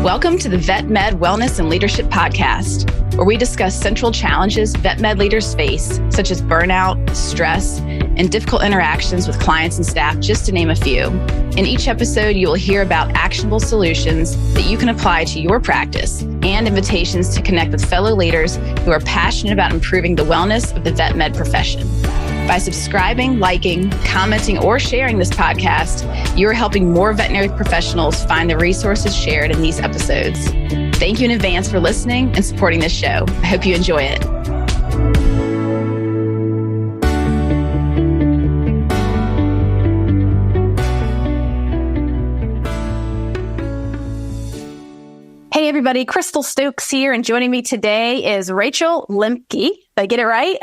Welcome to the VetMed Wellness and Leadership Podcast, where we discuss central challenges VetMed leaders face, such as burnout, stress, and difficult interactions with clients and staff, just to name a few. In each episode, you will hear about actionable solutions that you can apply to your practice and invitations to connect with fellow leaders who are passionate about improving the wellness of the VetMed profession. By subscribing, liking, commenting, or sharing this podcast, you are helping more veterinary professionals find the resources shared in these episodes. Thank you in advance for listening and supporting this show. I hope you enjoy it. Hey everybody, Crystal Stokes here, and joining me today is Rachel Lemke. Did I get it right?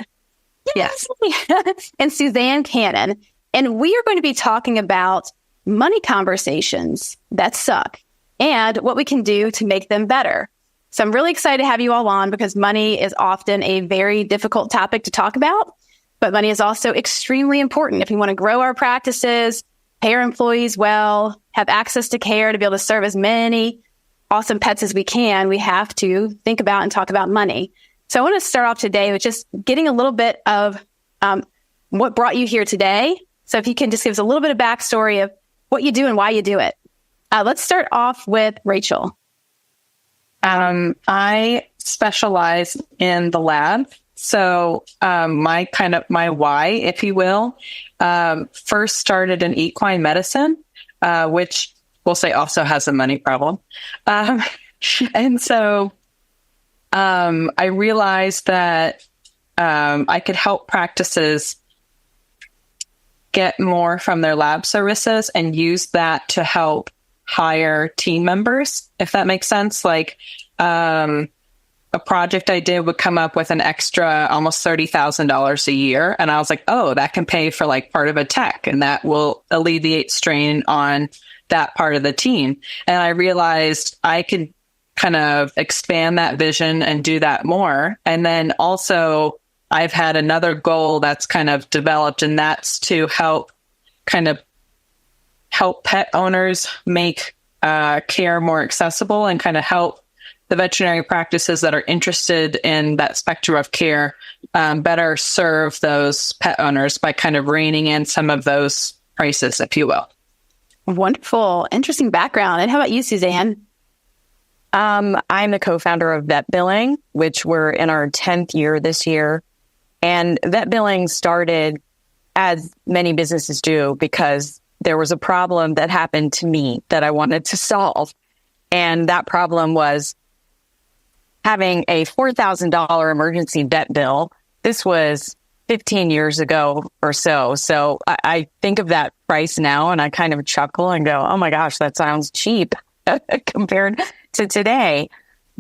Yes. And Suzanne Cannon. And we are going to be talking about money conversations that suck and what we can do to make them better. So I'm really excited to have you all on because money is often a very difficult topic to talk about, but money is also extremely important. If we want to grow our practices, pay our employees well, have access to care to be able to serve as many awesome pets as we can, we have to think about and talk about money. So I want to start off today with just getting a little bit of what brought you here today. So if you can just give us a little bit of backstory of what you do and why you do it. Let's start off with Rachel. I specialize in the lab. So my why, if you will, first started in equine medicine, which we'll say also has a money problem. And so I realized that I could help practices get more from their lab services and use that to help hire team members, if that makes sense. Like a project I did would come up with an extra almost $30,000 a year. And I was like, oh, that can pay for like part of a tech, and that will alleviate strain on that part of the team. And I realized I could kind of expand that vision and do that more. And then also I've had another goal that's kind of developed, and that's to help pet owners make care more accessible and kind of help the veterinary practices that are interested in that spectrum of care better serve those pet owners by kind of reining in some of those prices, if you will. Wonderful. Interesting background. And how about you, Suzanne? I'm the co-founder of VetBilling, which we're in our 10th year this year. And VetBilling started, as many businesses do, because there was a problem that happened to me that I wanted to solve. And that problem was having a $4,000 emergency vet bill. This was 15 years ago or so. So I think of that price now and I kind of chuckle and go, oh my gosh, that sounds cheap compared to today.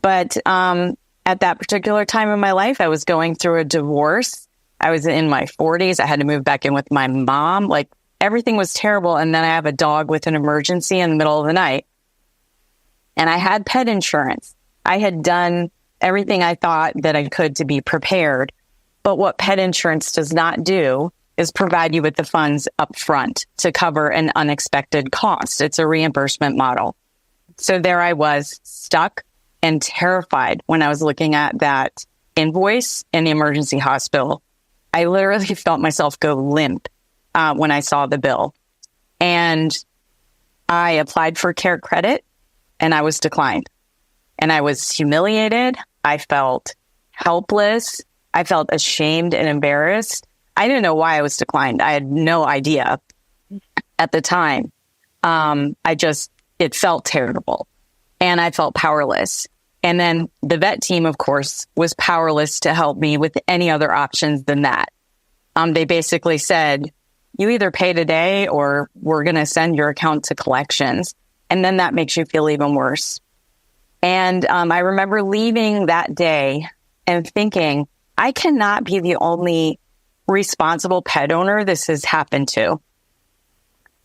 But at that particular time in my life, I was going through a divorce. I was in my 40s. I had to move back in with my mom. Like everything was terrible. And then I have a dog with an emergency in the middle of the night. And I had pet insurance. I had done everything I thought that I could to be prepared. But what pet insurance does not do is provide you with the funds up front to cover an unexpected cost. It's a reimbursement model. So there I was, stuck and terrified when I was looking at that invoice in the emergency hospital. I literally felt myself go limp when I saw the bill. And I applied for care credit and I was declined. And I was humiliated. I felt helpless. I felt ashamed and embarrassed. I didn't know why I was declined. I had no idea at the time. It felt terrible and I felt powerless. And then the vet team, of course, was powerless to help me with any other options than that. They basically said, you either pay today or we're going to send your account to collections. And then that makes you feel even worse. And I remember leaving that day and thinking, I cannot be the only responsible pet owner this has happened to.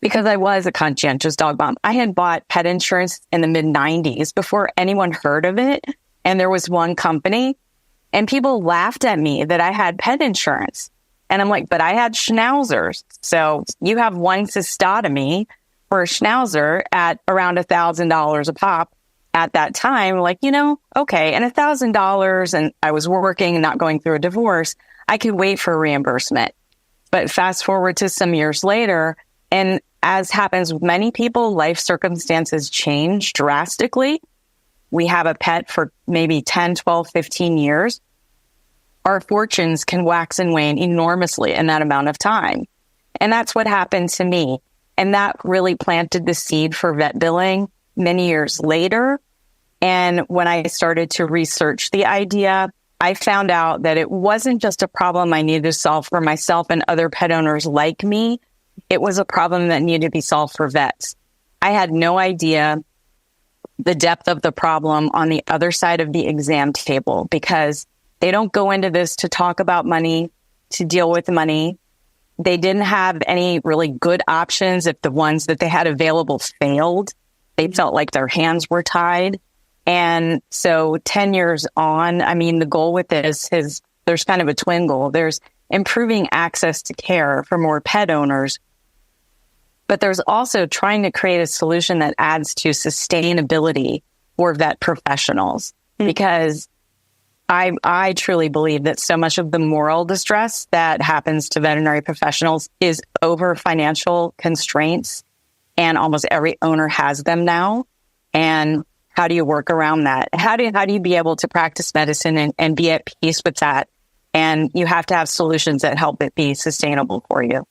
Because I was a conscientious dog mom. I had bought pet insurance in the mid-90s before anyone heard of it. And there was one company and people laughed at me that I had pet insurance. And I'm like, but I had schnauzers. So you have one cystotomy for a schnauzer at around $1,000 a pop. at that time, like, okay, and $1,000 and I was working and not going through a divorce, I could wait for reimbursement. But fast forward to some years later, and as happens with many people, life circumstances change drastically. We have a pet for maybe 10, 12, 15 years. Our fortunes can wax and wane enormously in that amount of time. And that's what happened to me. And that really planted the seed for VetBilling many years later. And when I started to research the idea, I found out that it wasn't just a problem I needed to solve for myself and other pet owners like me. It was a problem that needed to be solved for vets. I had no idea the depth of the problem on the other side of the exam table, because they don't go into this to talk about money, to deal with money. They didn't have any really good options if the ones that they had available failed. They felt like their hands were tied. And so 10 years on, I mean, the goal with this is there's kind of a twin goal. There's improving access to care for more pet owners, but there's also trying to create a solution that adds to sustainability for vet professionals, because I truly believe that so much of the moral distress that happens to veterinary professionals is over financial constraints, and almost every owner has them now. And how do you work around that? How do you be able to practice medicine and be at peace with that? And you have to have solutions that help it be sustainable for you.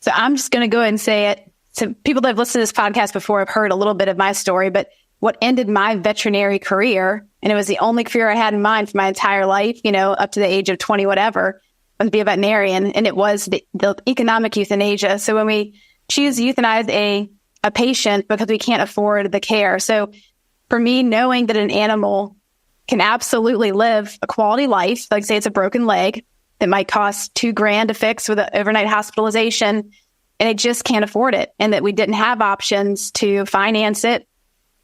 So I'm just going to go ahead and say it. So people that have listened to this podcast before have heard a little bit of my story, but what ended my veterinary career, and it was the only career I had in mind for my entire life, up to the age of 20, whatever, was to be a veterinarian. And it was the economic euthanasia. So when we choose to euthanize a patient because we can't afford the care. So for me, knowing that an animal can absolutely live a quality life, like say it's a broken leg that might cost $2,000 to fix with an overnight hospitalization, and it just can't afford it, and that we didn't have options to finance it.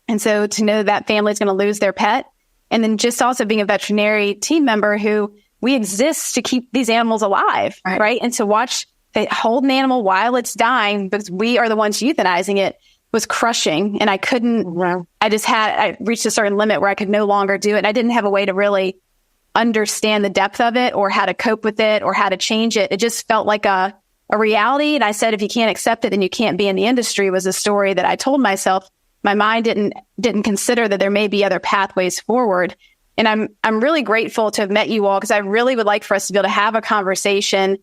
And so to know that family is going to lose their pet, and then just also being a veterinary team member who we exist to keep these animals alive, right? And to watch they hold an animal while it's dying because we are the ones euthanizing it was crushing. And I couldn't, I reached a certain limit where I could no longer do it. And I didn't have a way to really understand the depth of it or how to cope with it or how to change it. It just felt like a reality. And I said, if you can't accept it, then you can't be in the industry, was a story that I told myself. My mind didn't consider that there may be other pathways forward. And I'm really grateful to have met you all, because I really would like for us to be able to have a conversation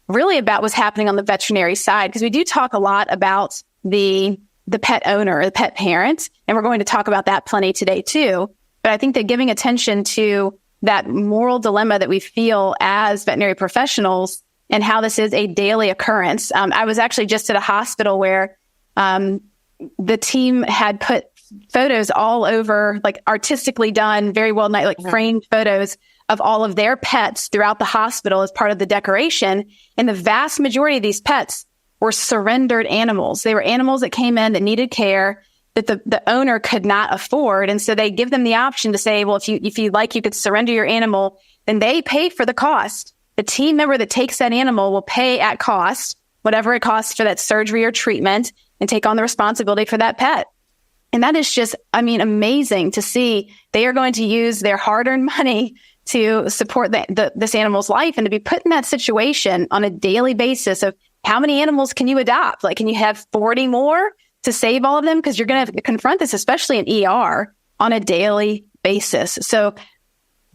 really about what's happening on the veterinary side, because we do talk a lot about the pet owner, the pet parent, and we're going to talk about that plenty today too. But I think that giving attention to that moral dilemma that we feel as veterinary professionals and how this is a daily occurrence. I was actually just at a hospital where the team had put photos all over, like artistically done, very well, like framed photos of all of their pets throughout the hospital as part of the decoration. And the vast majority of these pets were surrendered animals. They were animals that came in that needed care that the owner could not afford. And so they give them the option to say, well, if you like, you could surrender your animal, then they pay for the cost. The team member that takes that animal will pay at cost, whatever it costs for that surgery or treatment, and take on the responsibility for that pet. And that is just, amazing to see. They are going to use their hard-earned money to support this animal's life, and to be put in that situation on a daily basis of how many animals can you adopt? Like, can you have 40 more to save all of them? Because you're going to confront this, especially in ER, on a daily basis. So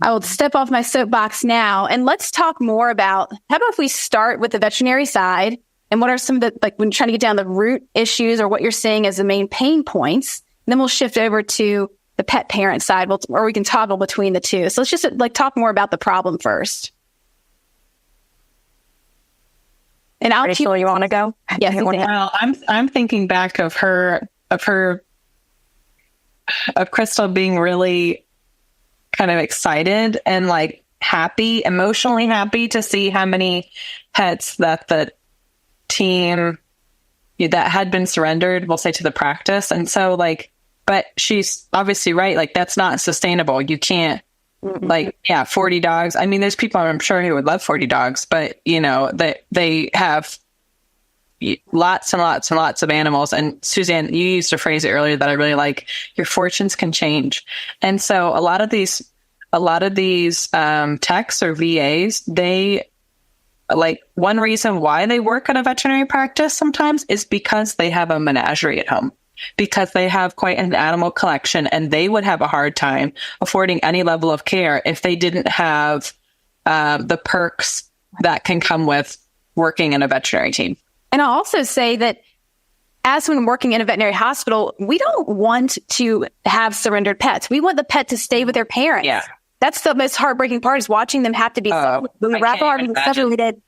I will step off my soapbox now, and let's talk more about, how about if we start with the veterinary side, and what are some of the, like when trying to get down the root issues or what you're seeing as the main pain points, and then we'll shift over to the pet parent side, or we can toggle between the two. So let's just talk more about the problem first. And Rachel, you want to go? Yes. Well, I'm thinking back of Crystal being really kind of excited and like happy, emotionally happy to see how many pets that the team that had been surrendered, we'll say, to the practice. And so but she's obviously right. Like, that's not sustainable. You can't 40 dogs. There's people I'm sure who would love 40 dogs, but they have lots and lots and lots of animals. And Suzanne, you used a phrase earlier that I really like. Your fortunes can change. And so a lot of these techs or VAs, they like one reason why they work in a veterinary practice sometimes is because they have a menagerie at home, because they have quite an animal collection, and they would have a hard time affording any level of care if they didn't have the perks that can come with working in a veterinary team. And I'll also say that as when working in a veterinary hospital, we don't want to have surrendered pets. We want the pet to stay with their parents. Yeah. That's the most heartbreaking part, is watching them have to be separated,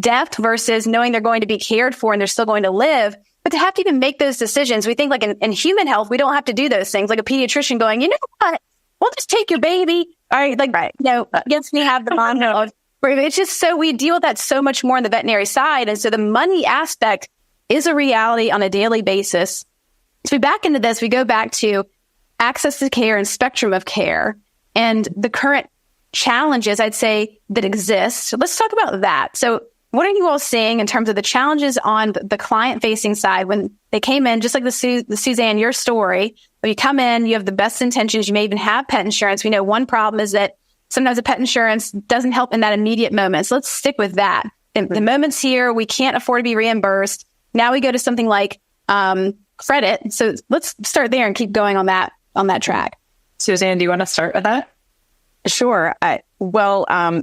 death versus knowing they're going to be cared for and they're still going to live. But to have to even make those decisions, we think like in human health, we don't have to do those things. Like a pediatrician going, you know what? We'll just take your baby. All right. Like, right. Yes, we have the mom. It's just so we deal with that so much more on the veterinary side. And so the money aspect is a reality on a daily basis. So back into this, we go back to access to care and spectrum of care and the current challenges, I'd say, that exist. So let's talk about that. So what are you all seeing in terms of the challenges on the client-facing side when they came in, just like the Suzanne, your story, when you come in, you have the best intentions, you may even have pet insurance. We know one problem is that sometimes the pet insurance doesn't help in that immediate moment. So let's stick with that. The moment's here, we can't afford to be reimbursed. Now we go to something like credit. So let's start there and keep going on that track. Suzanne, do you want to start with that? Sure.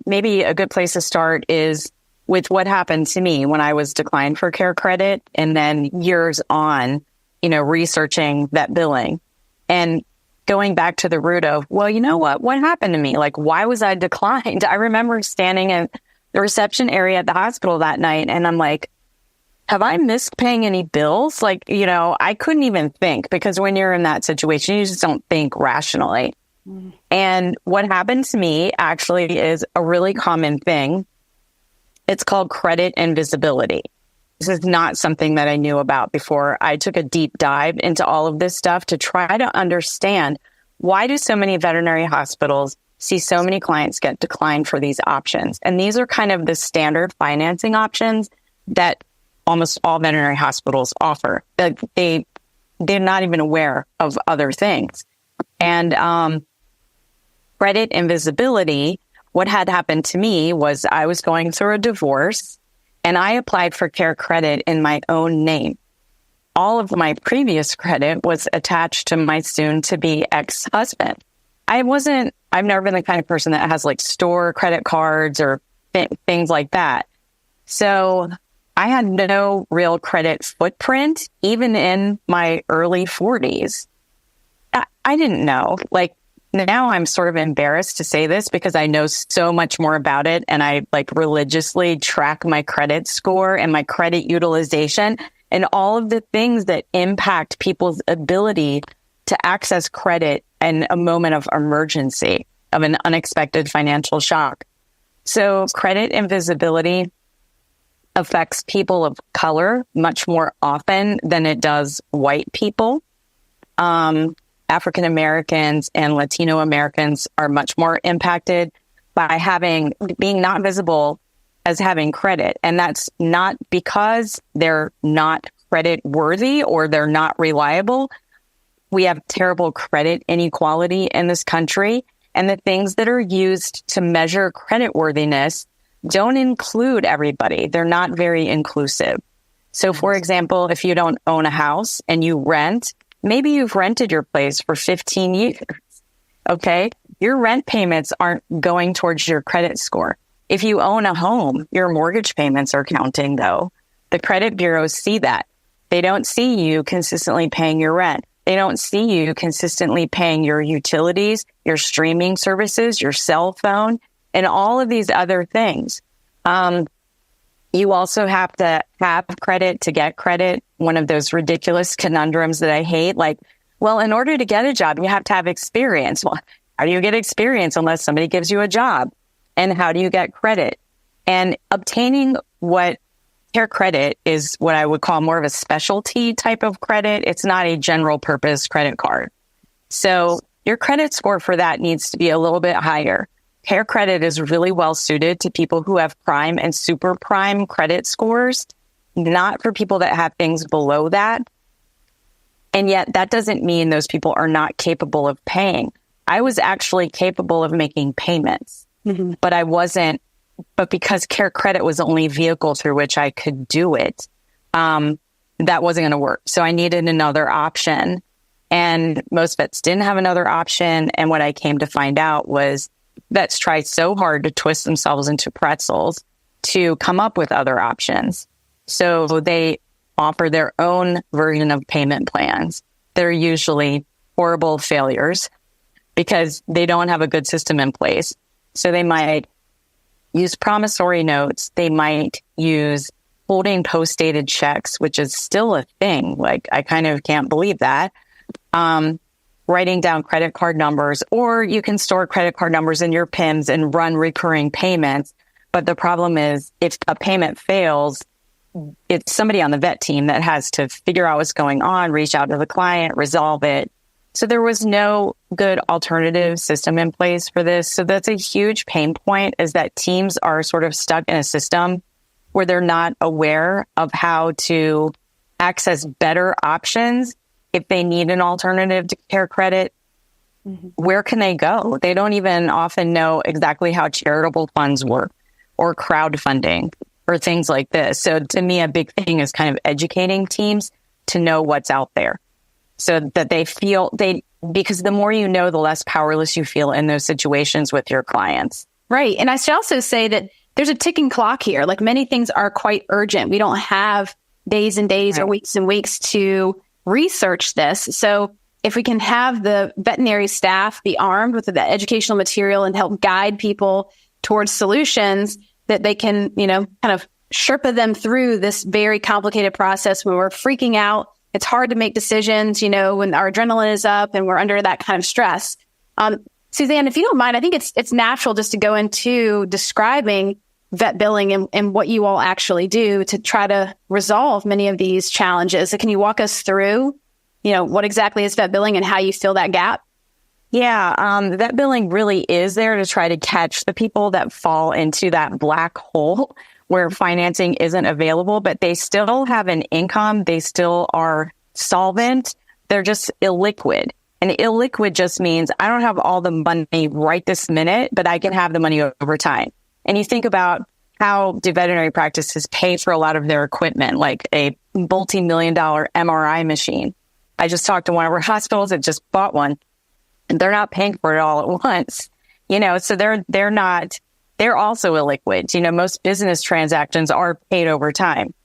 Maybe a good place to start is with what happened to me when I was declined for care credit, and then years on, researching VetBilling and going back to the root of, well, you know what happened to me? Like, why was I declined? I remember standing in the reception area at the hospital that night, and I'm like, have I missed paying any bills? Like, I couldn't even think, because when you're in that situation, you just don't think rationally. Mm. And what happened to me actually is a really common thing. It's called credit invisibility. This is not something that I knew about before. I took a deep dive into all of this stuff to try to understand, why do so many veterinary hospitals see so many clients get declined for these options? And these are kind of the standard financing options that almost all veterinary hospitals offer. They're not even aware of other things. And credit invisibility, what had happened to me was I was going through a divorce and I applied for care credit in my own name. All of my previous credit was attached to my soon-to-be ex-husband. I've never been the kind of person that has like store credit cards or things like that. So I had no real credit footprint, even in my early 40s. I didn't know. Like, now I'm sort of embarrassed to say this because I know so much more about it, and I religiously track my credit score and my credit utilization and all of the things that impact people's ability to access credit in a moment of emergency, of an unexpected financial shock. So credit invisibility affects people of color much more often than it does white people. African Americans and Latino Americans are much more impacted by being not visible as having credit. And that's not because they're not credit worthy or they're not reliable. We have terrible credit inequality in this country, and the things that are used to measure credit worthiness don't include everybody. They're not very inclusive. So for example, if you don't own a house and you rent, maybe you've rented your place for 15 years, okay? Your rent payments aren't going towards your credit score. If you own a home, your mortgage payments are counting, though. The credit bureaus see that. They don't see you consistently paying your rent. They don't see you consistently paying your utilities, your streaming services, your cell phone, and all of these other things. You also have to have credit to get credit. One of those ridiculous conundrums that I hate, like, well, in order to get a job, you have to have experience. Well, how do you get experience unless somebody gives you a job? And how do you get credit? And obtaining what care credit is what I would call more of a specialty type of credit. It's not a general purpose credit card. So your credit score for that needs to be a little bit higher. Care credit is really well suited to people who have prime and super prime credit scores. not for people that have things below that. And yet that doesn't mean those people are not capable of paying. I was actually capable of making payments, but I wasn't, but because Care Credit was the only vehicle through which I could do it, that wasn't going to work. So I needed another option, and most vets didn't have another option. And what I came to find out was vets try so hard to twist themselves into pretzels to come up with other options. So they offer their own version of payment plans. They're usually horrible failures because they don't have a good system in place. So they might use promissory notes. They might use holding post-dated checks, which is still a thing. Like, I kind of can't believe that. Writing down credit card numbers, or you can store credit card numbers in your PIMs and run recurring payments. But the problem is, if a payment fails, it's somebody on the vet team that has to figure out what's going on, reach out to the client, resolve it. So there was no good alternative system in place for this. So that's a huge pain point, is that teams are sort of stuck in a system where they're not aware of how to access better options. If they need an alternative to Care Credit, where can they go? They don't even often know exactly how charitable funds work or crowdfunding or things like this. So to me, a big thing is kind of educating teams to know what's out there, so that they feel because the more you know, the less powerless you feel in those situations with your clients. Right. And I should also say that there's a ticking clock here. Like, many things are quite urgent. We don't have days and days or weeks and weeks to research this. So if we can have the veterinary staff be armed with the educational material and help guide people towards solutions, that they can, kind of Sherpa them through this very complicated process when we're freaking out. It's hard to make decisions, when our adrenaline is up and we're under that kind of stress. Suzanne, if you don't mind, I think it's natural just to go into describing VetBilling and what you all actually do to try to resolve many of these challenges. So can you walk us through, what exactly is VetBilling and how you fill that gap? Yeah, VetBilling really is there to try to catch the people that fall into that black hole where financing isn't available, but they still have an income. They still are solvent. They're just illiquid. And illiquid just means I don't have all the money right this minute, but I can have the money over time. And you think about how do veterinary practices pay for a lot of their equipment, like a multi-million-dollar MRI machine. I just talked to one of our hospitals that just bought one, and they're not paying for it all at once. So they're also illiquid. Most business transactions are paid over time.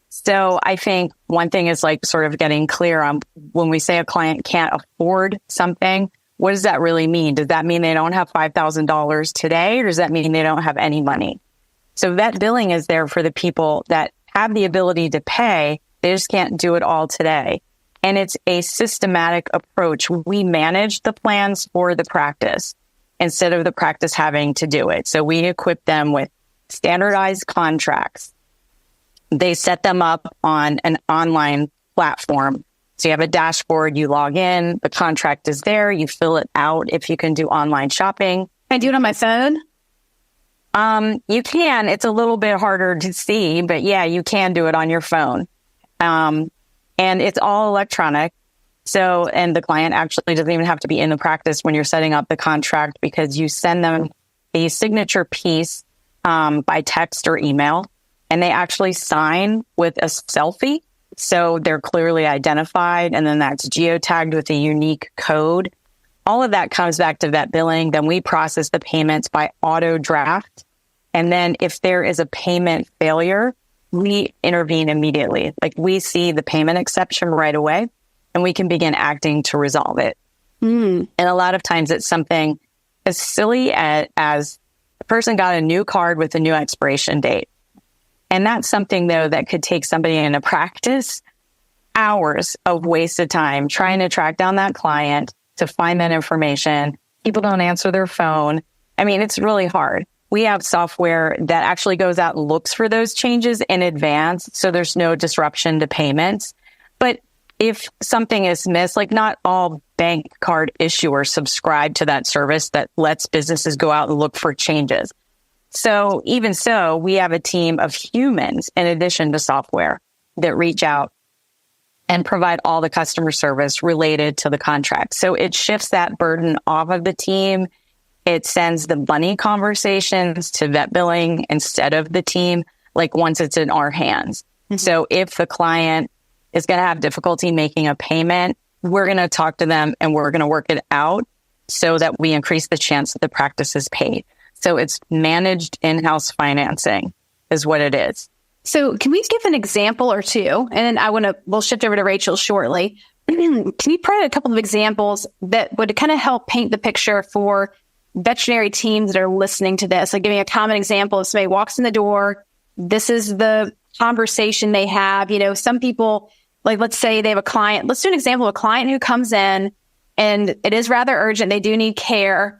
So I think one thing is like sort of getting clear on when we say a client can't afford something, what does that really mean? Does that mean they don't have $5,000 today, or does that mean they don't have any money? So VetBilling is there for the people that have the ability to pay. They just can't do it all today. And it's a systematic approach. We manage the plans for the practice instead of the practice having to do it. So we equip them with standardized contracts. They set them up on an online platform. So you have a dashboard, you log in, the contract is there, you fill it out if you can do online shopping. Can I do it on my phone? You can. It's a little bit harder to see, but yeah, you can do it on your phone. And it's all electronic. So, and the client actually doesn't even have to be in the practice when you're setting up the contract, because you send them a signature piece by text or email, and they actually sign with a selfie. So they're clearly identified, and then that's geotagged with a unique code. All of that comes back to VetBilling. Then we process the payments by auto draft. And then if there is a payment failure, we intervene immediately. Like, we see the payment exception right away, and we can begin acting to resolve it. And a lot of times it's something as silly as a person got a new card with a new expiration date. And that's something, though, that could take somebody in a practice hours of wasted time trying to track down that client to find that information. People don't answer their phone. I mean, it's really hard. We have software that actually goes out and looks for those changes in advance, so there's no disruption to payments. But if something is missed, like, not all bank card issuers subscribe to that service that lets businesses go out and look for changes. So even so, we have a team of humans in addition to software that reach out and provide all the customer service related to the contract. So it shifts that burden off of the team. It sends the money conversations to VetBilling instead of the team, like once it's in our hands. Mm-hmm. So if the client is going to have difficulty making a payment, we're going to talk to them and we're going to work it out so that we increase the chance that the practice is paid. So it's managed in-house financing is what it is. So can we give an example or two? And then we'll shift over to Rachel shortly. Can you provide a couple of examples that would kind of help paint the picture for veterinary teams that are listening to this? Like giving a common example, if somebody walks in the door, this is the conversation they have. You know, some people, like let's say they have a client. Let's do an example of a client who comes in and it is rather urgent. They do need care,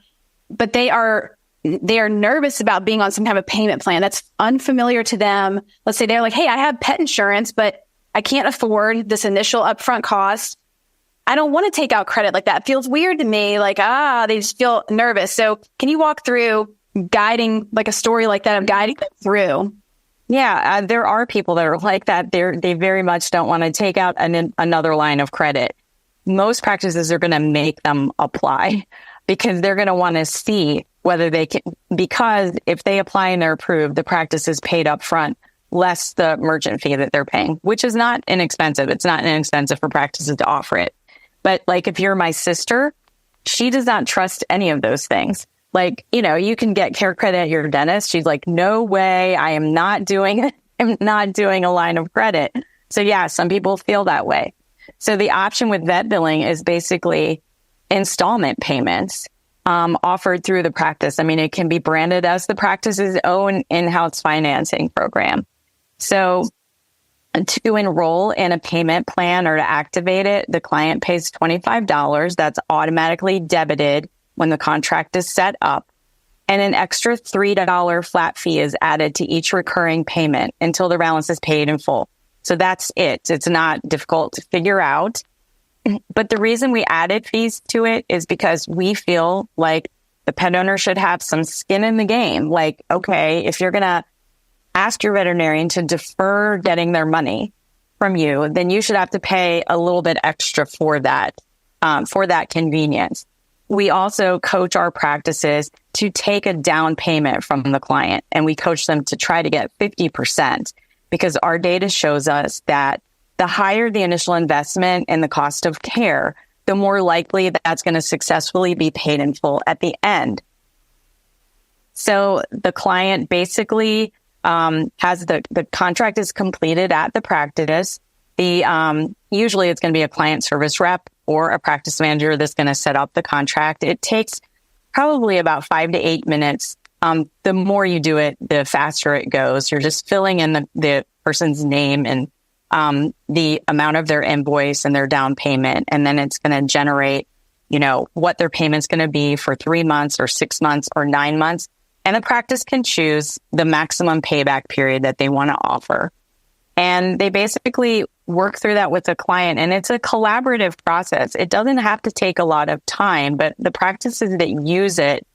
but they are nervous about being on some kind of payment plan that's unfamiliar to them. Let's say they're like, hey, I have pet insurance, but I can't afford this initial upfront cost. I don't want to take out credit like that. It feels weird to me. Like, they just feel nervous. So can you walk through guiding, like a story like that of guiding them through? Yeah, there are people that are like that. They very much don't want to take out another line of credit. Most practices are going to make them apply because they're going to want to see whether they can, because if they apply and they're approved, the practice is paid up front, less the emergent fee that they're paying, which is not inexpensive. It's not inexpensive for practices to offer it. But like if you're my sister, she does not trust any of those things. Like, you know, you can get care credit at your dentist. She's like, no way, I am not doing it. I'm not doing a line of credit. So yeah, some people feel that way. So the option with VetBilling is basically installment payments offered through the practice. I mean, it can be branded as the practice's own in-house financing program. So to enroll in a payment plan or to activate it, the client pays $25. That's automatically debited when the contract is set up. And an extra $3 flat fee is added to each recurring payment until the balance is paid in full. So that's it. It's not difficult to figure out. But the reason we added fees to it is because we feel like the pet owner should have some skin in the game. Like, okay, if you're going to ask your veterinarian to defer getting their money from you, then you should have to pay a little bit extra for that convenience. We also coach our practices to take a down payment from the client, and we coach them to try to get 50% because our data shows us that the higher the initial investment and the cost of care, the more likely that's going to successfully be paid in full at the end. So the client basically has the contract is completed at the practice. Usually it's going to be a client service rep or a practice manager that's going to set up the contract. It takes probably about 5 to 8 minutes. The more you do it, the faster it goes. You're just filling in the person's name and the amount of their invoice and their down payment. And then it's going to generate, what their payment's going to be for 3 months or 6 months or 9 months. And the practice can choose the maximum payback period that they want to offer. And they basically work through that with the client. And it's a collaborative process. It doesn't have to take a lot of time, but the practices that use it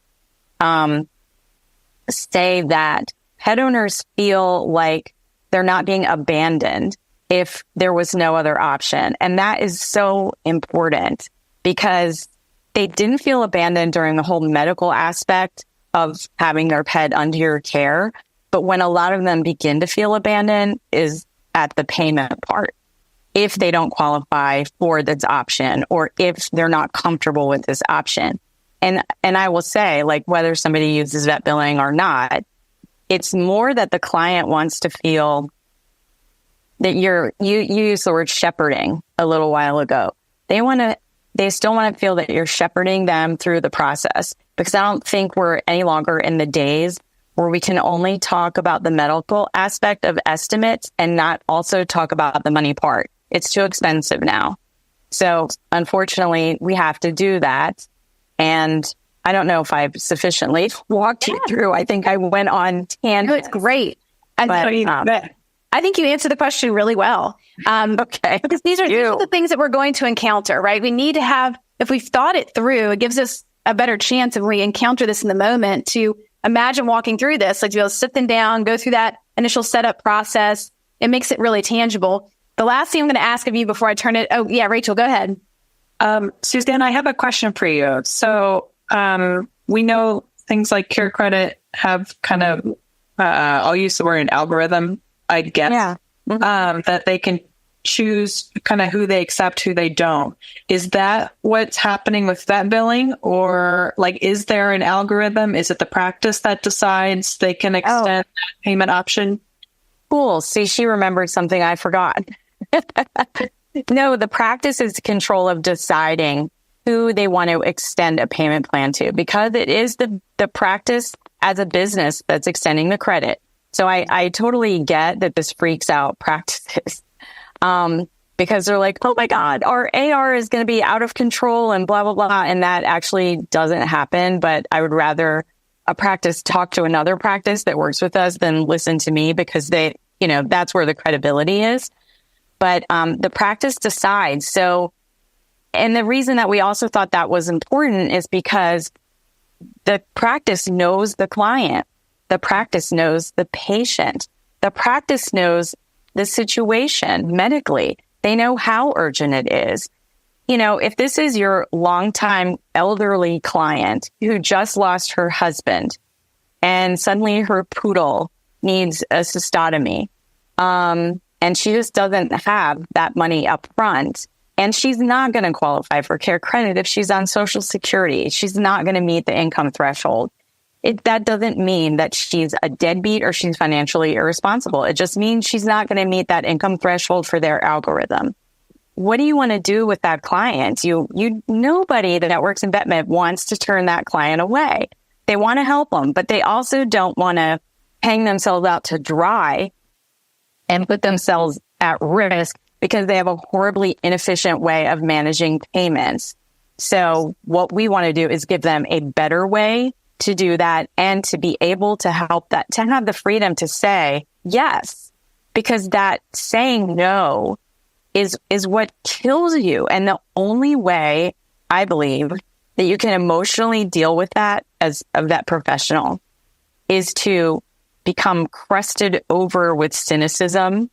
say that pet owners feel like they're not being abandoned if there was no other option. And that is so important because they didn't feel abandoned during the whole medical aspect of having their pet under your care. But when a lot of them begin to feel abandoned is at the payment part. If they don't qualify for this option or if they're not comfortable with this option. And I will say, like, whether somebody uses VetBilling or not, it's more that the client wants to feel that you used the word shepherding a little while ago. They still want to feel that you're shepherding them through the process, because I don't think we're any longer in the days where we can only talk about the medical aspect of estimates and not also talk about the money part. It's too expensive now. So unfortunately, we have to do that. And I don't know if I've sufficiently walked you through. I think I went on tangent. No, it's great. I think you answered the question really well. Okay. Because these are the things that we're going to encounter, right? We need to have, if we've thought it through, it gives us a better chance if we encounter this in the moment to imagine walking through this, like to be able to sit them down, go through that initial setup process. It makes it really tangible. The last thing I'm going to ask of you before I turn it. Oh, yeah, Rachel, go ahead. Suzanne, I have a question for you. So we know things like Care Credit have kind of, I'll use the word an algorithm, I guess, that they can choose kind of who they accept, who they don't. Is that what's happening with VetBilling? Or like, is there an algorithm? Is it the practice that decides they can extend that payment option? Cool. See, she remembered something I forgot. No, the practice is control of deciding who they want to extend a payment plan to, because it is the practice as a business that's extending the credit. So I totally get that this freaks out practices. Because they're like, oh my God, our AR is going to be out of control and blah, blah, blah. And that actually doesn't happen. But I would rather a practice talk to another practice that works with us than listen to me, because they, that's where the credibility is. But the practice decides. So, and the reason that we also thought that was important is because the practice knows the client. The practice knows the patient. The practice knows the situation medically. They know how urgent it is. If this is your longtime elderly client who just lost her husband and suddenly her poodle needs a cystotomy, and she just doesn't have that money up front, and she's not going to qualify for Care Credit if she's on Social Security. She's not going to meet the income threshold. That doesn't mean that she's a deadbeat or she's financially irresponsible. It just means she's not going to meet that income threshold for their algorithm. What do you want to do with that client? Nobody that works in VetMed wants to turn that client away. They want to help them, but they also don't want to hang themselves out to dry and put themselves at risk because they have a horribly inefficient way of managing payments. So what we want to do is give them a better way to do that, and to be able to help that, to have the freedom to say yes, because that saying no is what kills you. And the only way, I believe, that you can emotionally deal with that as a vet professional is to become crusted over with cynicism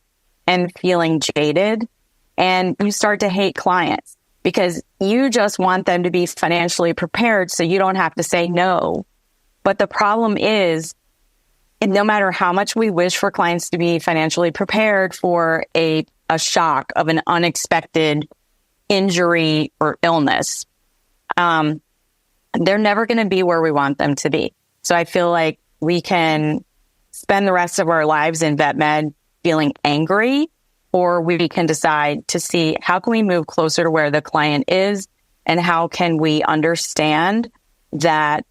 and feeling jaded. And you start to hate clients because you just want them to be financially prepared so you don't have to say no. But the problem is, and no matter how much we wish for clients to be financially prepared for a shock of an unexpected injury or illness, they're never going to be where we want them to be. So I feel like we can spend the rest of our lives in VetMed feeling angry, or we can decide to see how can we move closer to where the client is, and how can we understand that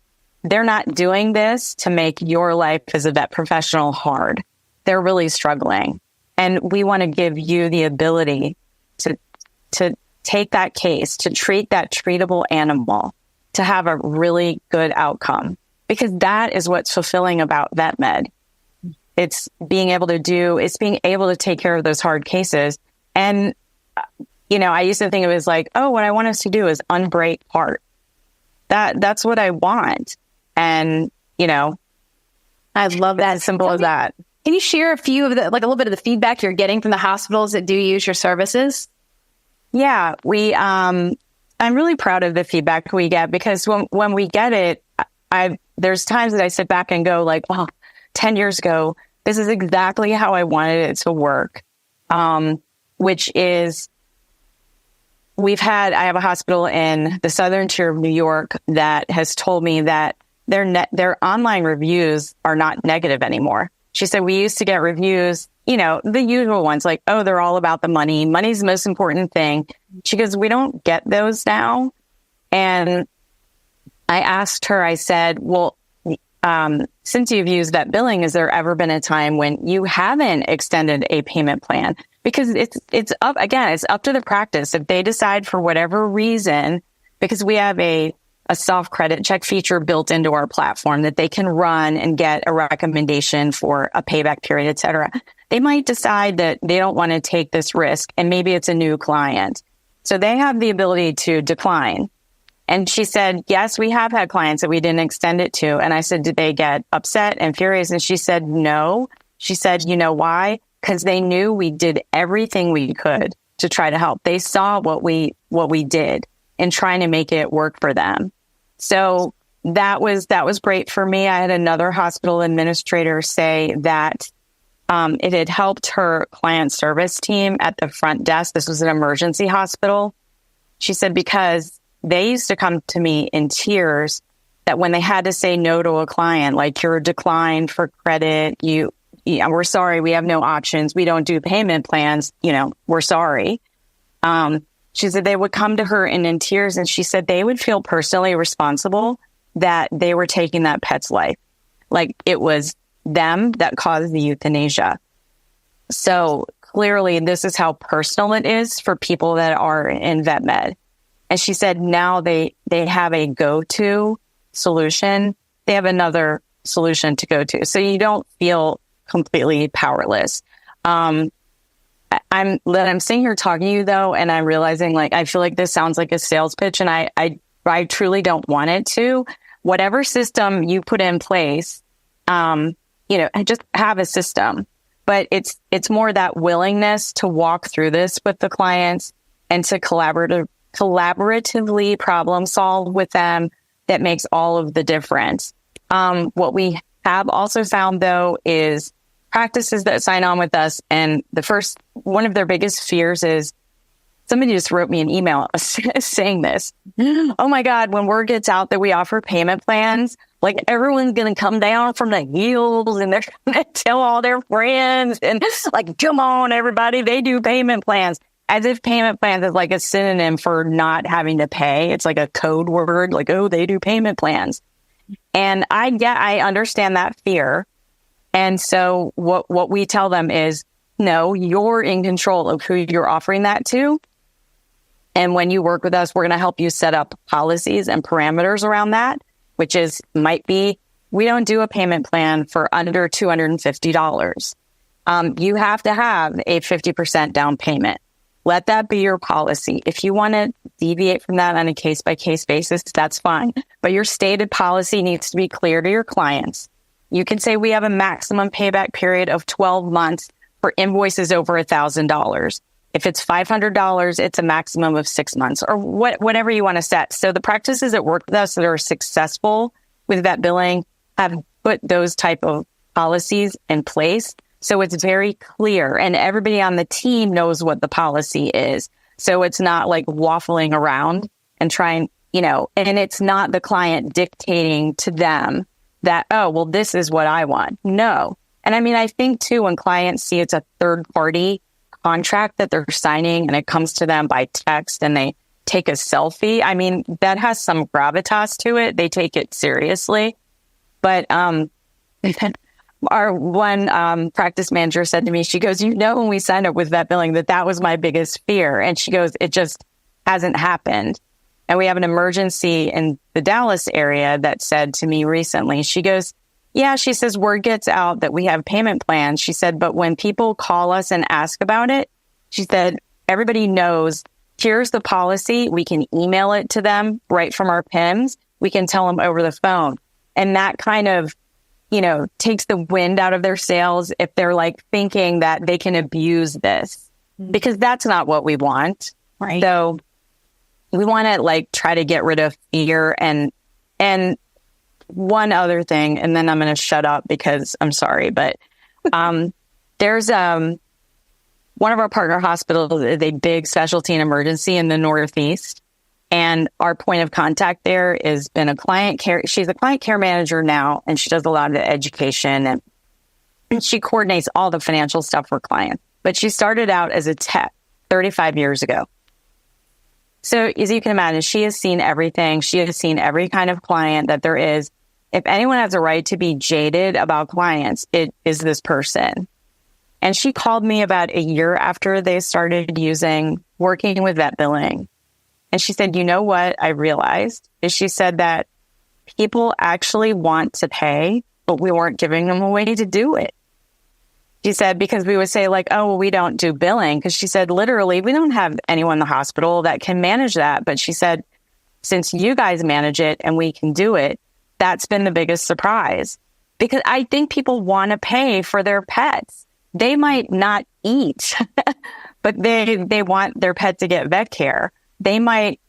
they're not doing this to make your life as a vet professional hard. They're really struggling. And we want to give you the ability to take that case, to treat that treatable animal, to have a really good outcome. Because that is what's fulfilling about VetMed. It's being able to take care of those hard cases. And, I used to think it was like, what I want us to do is unbreak part. That's what I want. And, I love that. As simple as that. Can you share a few of a little bit of the feedback you're getting from the hospitals that do use your services? Yeah, I'm really proud of the feedback we get, because when we get it, there's times that I sit back and go like, 10 years ago, this is exactly how I wanted it to work. Which is, I have a hospital in the southern tier of New York that has told me that their online reviews are not negative anymore. She said, we used to get reviews, the usual ones like, they're all about the money. Money's the most important thing. She goes, we don't get those now. And I asked her, I said, well, since you've used VetBilling, has there ever been a time when you haven't extended a payment plan? Because it's up to the practice. If they decide for whatever reason, because we have a soft credit check feature built into our platform that they can run and get a recommendation for a payback period, et cetera. They might decide that they don't want to take this risk, and maybe it's a new client. So they have the ability to decline. And she said, yes, we have had clients that we didn't extend it to. And I said, did they get upset and furious? And she said, no. She said, you know why? Because they knew we did everything we could to try to help. They saw what we did in trying to make it work for them. So that was great for me. I had another hospital administrator say that it had helped her client service team at the front desk. This was an emergency hospital. She said, because they used to come to me in tears that when they had to say no to a client, like you're declined for credit, we're sorry, we have no options, we don't do payment plans, we're sorry. She said they would come to her in tears, and she said they would feel personally responsible that they were taking that pet's life. Like it was them that caused the euthanasia. So clearly this is how personal it is for people that are in vet med. And she said now they have a go-to solution. They have another solution to go to. So you don't feel completely powerless. I'm sitting here talking to you though, and I'm realizing I feel like this sounds like a sales pitch, and I truly don't want it to. Whatever system you put in place, just have a system. But it's more that willingness to walk through this with the clients and to collaboratively problem solve with them that makes all of the difference. What we have also found though is practices that sign on with us, and one of their biggest fears is somebody just wrote me an email saying this. Oh my God, when word gets out that we offer payment plans, everyone's going to come down from the hills and they're going to tell all their friends and come on, everybody, they do payment plans. As if payment plans is a synonym for not having to pay. It's like a code word, oh, they do payment plans. And I understand that fear. And so what we tell them is, no, you're in control of who you're offering that to. And when you work with us, we're going to help you set up policies and parameters around that, which might be, we don't do a payment plan for under $250. You have to have a 50% down payment. Let that be your policy. If you want to deviate from that on a case-by-case basis, that's fine. But your stated policy needs to be clear to your clients. You can say we have a maximum payback period of 12 months for invoices over $1,000. If it's $500, it's a maximum of 6 months, or whatever you want to set. So the practices that work with us that are successful with VetBilling have put those type of policies in place. So it's very clear, and everybody on the team knows what the policy is. So it's not waffling around and trying, and it's not the client dictating to them that, oh, well, this is what I want. No. And I think too, when clients see it's a third party contract that they're signing and it comes to them by text and they take a selfie, that has some gravitas to it. They take it seriously. But, our one practice manager said to me, she goes, when we signed up with VetBilling, that was my biggest fear. And she goes, it just hasn't happened. And we have an emergency in the Dallas area that said to me recently, she goes, yeah, she says, word gets out that we have payment plans. She said, but when people call us and ask about it, she said, everybody knows, here's the policy. We can email it to them right from our PIMs. We can tell them over the phone. And that kind of takes the wind out of their sails if they're thinking that they can abuse this, because that's not what we want. Right. So we want to try to get rid of fear. And one other thing, and then I'm going to shut up because I'm sorry, but there's one of our partner hospitals is a big specialty and emergency in the Northeast. And our point of contact there has been she's a client care manager now, and she does a lot of the education and she coordinates all the financial stuff for clients. But she started out as a tech 35 years ago. So as you can imagine, she has seen everything. She has seen every kind of client that there is. If anyone has a right to be jaded about clients, it is this person. And she called me about a year after they started working with VetBilling. And she said, you know what I realized is she said that people actually want to pay, but we weren't giving them a way to do it. She said, because we would say oh, well, we don't do billing. Because she said, literally, we don't have anyone in the hospital that can manage that. But she said, since you guys manage it and we can do it, that's been the biggest surprise. Because I think people want to pay for their pets. They might not eat, but they want their pet to get vet care. They might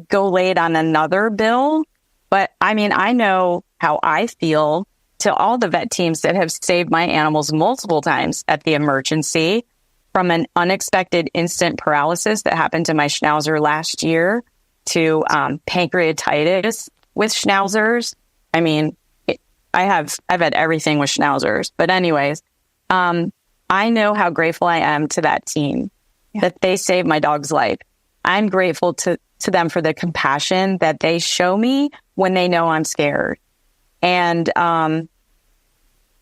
go late on another bill. But I mean, I know how I feel to all the vet teams that have saved my animals multiple times at the emergency, from an unexpected instant paralysis that happened to my Schnauzer last year to pancreatitis with Schnauzers. I mean, I've had everything with Schnauzers. But anyways, I know how grateful I am to that team that they saved my dog's life. I'm grateful to them for the compassion that they show me when they know I'm scared. And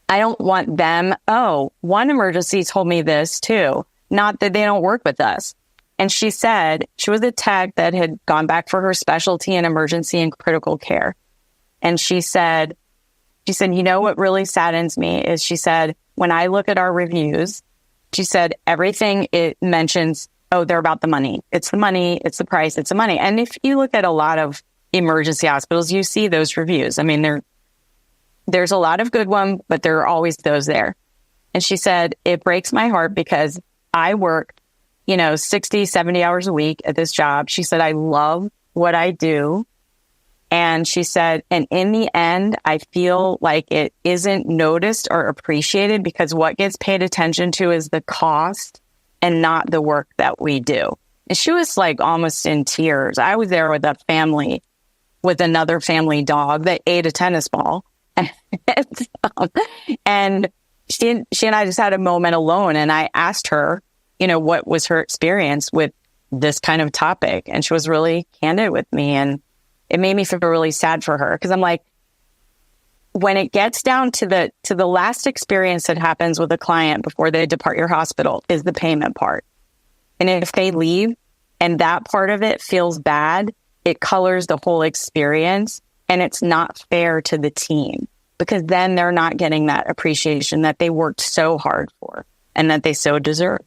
I don't want them. Oh, one emergency told me this too. Not that they don't work with us. And she said she was a tech that had gone back for her specialty in emergency and critical care. And she said, you know what really saddens me is, she said, when I look at our reviews, she said, everything it mentions, oh, they're about the money. It's the money. It's the price. It's the money. And if you look at a lot of emergency hospitals, you see those reviews. I mean, there's a lot of good ones, but there are always those there. And she said, it breaks my heart because I work, 60, 70 hours a week at this job. She said, I love what I do. And she said, and in the end, I feel like it isn't noticed or appreciated because what gets paid attention to is the cost and not the work that we do. And she was like almost in tears. I was there with a family, with another family dog that ate a tennis ball. And she and I just had a moment alone. And I asked her, what was her experience with this kind of topic? And she was really candid with me. And it made me feel really sad for her, because I'm like, when it gets down to the last experience that happens with a client before they depart your hospital is the payment part. And if they leave and that part of it feels bad, it colors the whole experience, and it's not fair to the team, because then they're not getting that appreciation that they worked so hard for and that they so deserve.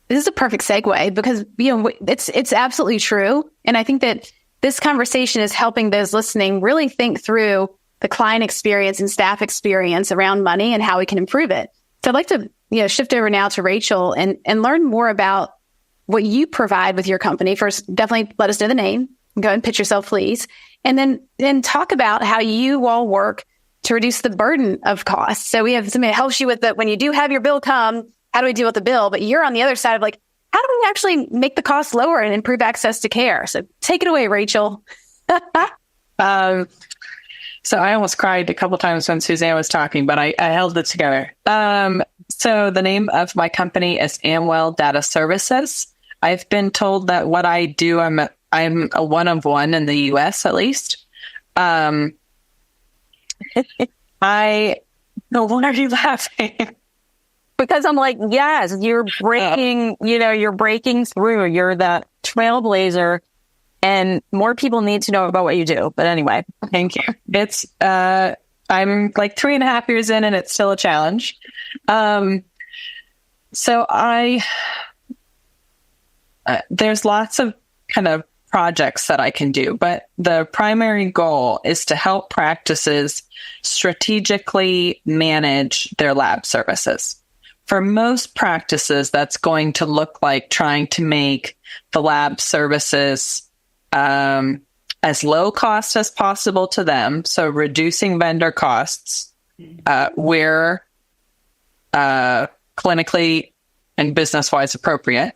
This is a perfect segue, because it's absolutely true. And I think that this conversation is helping those listening really think through the client experience and staff experience around money and how we can improve it. So I'd like to shift over now to Rachel and learn more about what you provide with your company. First, definitely let us know the name. Go ahead and pitch yourself, please. And then talk about how you all work to reduce the burden of costs. So we have somebody that helps you with that. When you do have your bill come, how do we deal with the bill? But you're on the other side of like, how do we actually make the costs lower and improve access to care? So take it away, Rachel. So I almost cried a couple times when Suzanne was talking, but I held it together. So the name of my company is Amwell Data Services. I've been told that what I do, I'm a one of one in the U.S. at least. Why are you laughing? Because I'm like, yes, you're breaking, you're breaking through. You're the trailblazer, and more people need to know about what you do. But anyway, thank you. It's, I'm like 3.5 years in, and it's still a challenge. So there's lots of kind of projects that I can do, but the primary goal is to help practices strategically manage their lab services. For most practices, that's going to look like trying to make the lab services as low cost as possible to them. So reducing vendor costs where clinically and business-wise appropriate.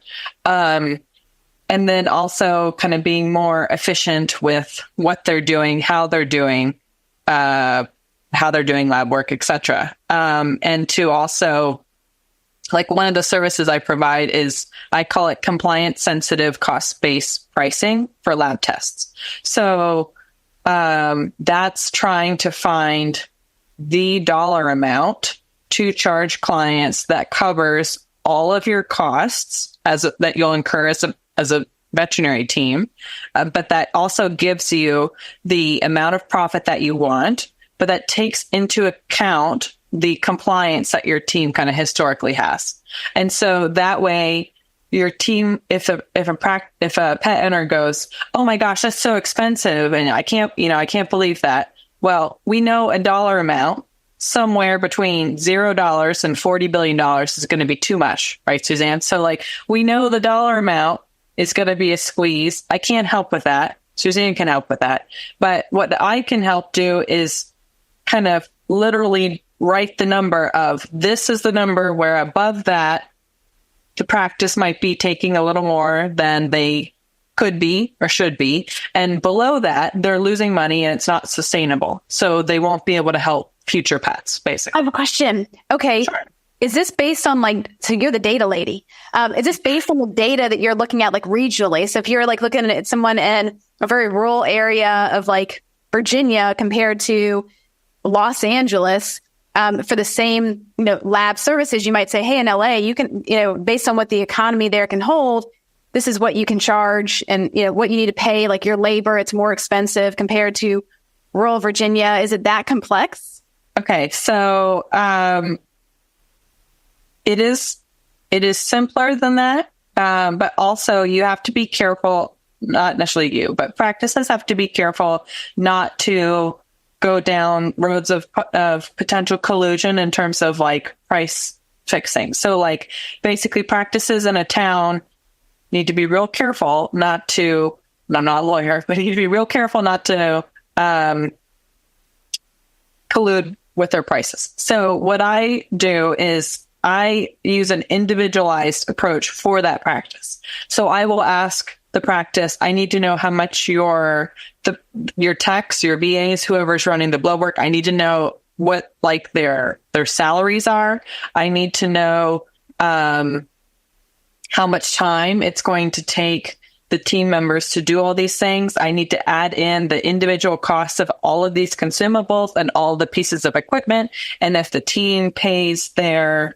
And then also kind of being more efficient with what they're doing, how they're doing lab work, et cetera. And to also, like, one of the services I provide is, I call it compliance sensitive cost-based pricing for lab tests. So that's trying to find the dollar amount to charge clients that covers all of your costs that you'll incur as a veterinary team, but that also gives you the amount of profit that you want, but that takes into account the compliance that your team kind of historically has. And so that way, your team, if a pet owner goes, oh my gosh, that's so expensive, and I can't believe that. Well, we know a dollar amount somewhere between $0 and $40 billion is going to be too much, right, Suzanne? So like, we know the dollar amount is going to be a squeeze. I can't help with that. Suzanne can help with that. But what I can help do is kind of literally write the number of, this is the number where above that, the practice might be taking a little more than they could be or should be. And below that, they're losing money and it's not sustainable. So they won't be able to help future pets, basically. I have a question. Okay. Sure. Is this based on so you're the data lady. Is this based on the data that you're looking at like regionally? So if you're like looking at someone in a very rural area of like Virginia compared to Los Angeles, for the same, lab services, you might say, hey, in LA, you can, based on what the economy there can hold, this is what you can charge and, what you need to pay, like your labor, it's more expensive compared to rural Virginia. Is it that complex? Okay. So, it is simpler than that. But also you have to be careful, not necessarily you, but practices have to be careful not to go down roads of potential collusion in terms of like price fixing. So like basically practices in a town need to be real careful not to, I'm not a lawyer, but you need to be real careful not to collude with their prices. So what I do is I use an individualized approach for that practice. So I will ask the practice, I need to know how much your techs, your VAs, whoever's running the blood work, I need to know what like their salaries are. I need to know how much time it's going to take the team members to do all these things. I need to add in the individual costs of all of these consumables and all the pieces of equipment. And if the team pays their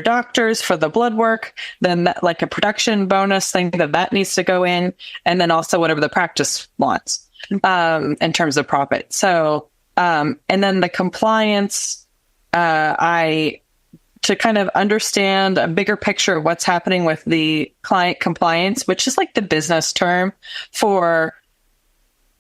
doctors for the blood work, then that, like a production bonus thing that needs to go in. And then also whatever the practice wants, in terms of profit. So, and then the compliance, to kind of understand a bigger picture of what's happening with the client compliance, which is like the business term for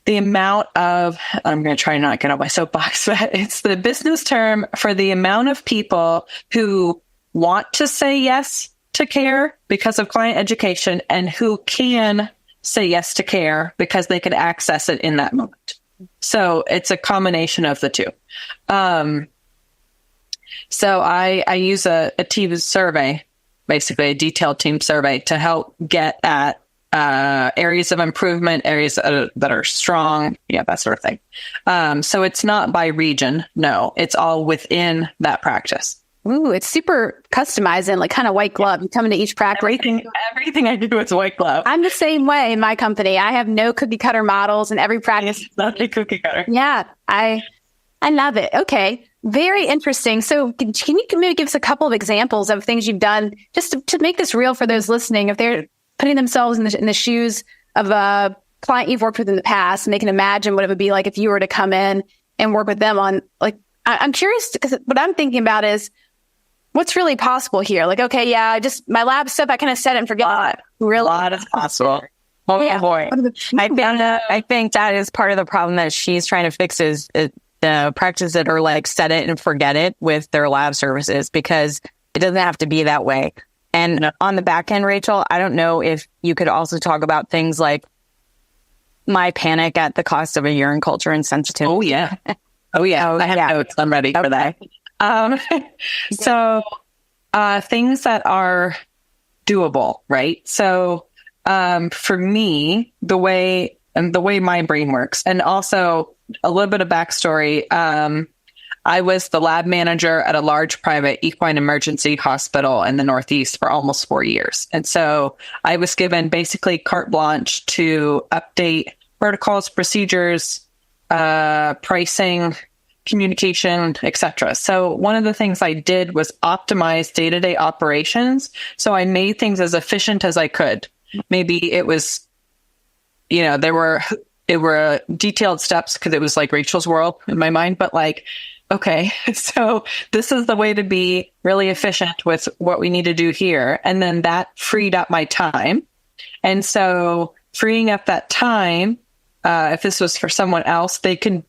the amount of, I'm going to try not to get on my soapbox, but it's the business term for the amount of people who want to say yes to care because of client education and who can say yes to care because they can access it in that moment. So it's a combination of the two. So I use a team survey, basically a detailed team survey to help get at areas of improvement, areas that are strong, that sort of thing. So it's not by region. No, it's all within that practice. Ooh, it's super customized and like kind of white glove. You come into each practice. Everything I do is white glove. I'm the same way in my company. I have no cookie cutter models in every practice. Not a cookie cutter. Yeah, I love it. Okay. Very interesting. So can you maybe give us a couple of examples of things you've done just to make this real for those listening? If they're putting themselves in the shoes of a client you've worked with in the past, and they can imagine what it would be like if you were to come in and work with them on, like, I'm curious because what I'm thinking about is what's really possible here. Like, okay, yeah, my lab stuff, I kind of set it and forget. Really? A lot is possible. Oh, yeah. Boy. I think that is part of the problem that she's trying to fix is the practices that are like set it and forget it with their lab services, because it doesn't have to be that way. And on the back end, Rachel, I don't know if you could also talk about things like my panic at the cost of a urine culture and sensitivity. Oh, yeah. I have notes. I'm ready for that. So things that are doable, right? So for me, the way my brain works, and also a little bit of backstory. I was the lab manager at a large private equine emergency hospital in the Northeast for almost 4 years. And so I was given basically carte blanche to update protocols, procedures, pricing, communication, etc. So one of the things I did was optimize day-to-day operations. So I made things as efficient as I could. Maybe it was, it were detailed steps because it was like Rachel's world in my mind, but like, okay, so this is the way to be really efficient with what we need to do here. And then that freed up my time. And so freeing up that time, if this was for someone else, they can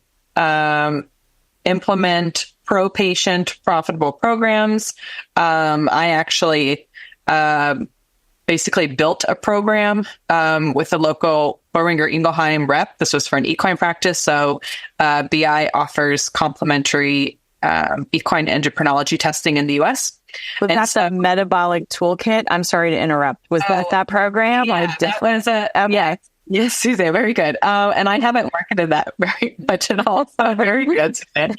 implement pro-patient profitable programs. I actually basically built a program with a local Boehringer Ingelheim rep. This was for an equine practice. So BI offers complimentary equine endocrinology testing in the U.S. Was that the metabolic toolkit? I'm sorry to interrupt. Was that program? Yeah, that was yeah. Yes, Suzanne, very good. And I haven't marketed that very much at all. So very good, Suzanne.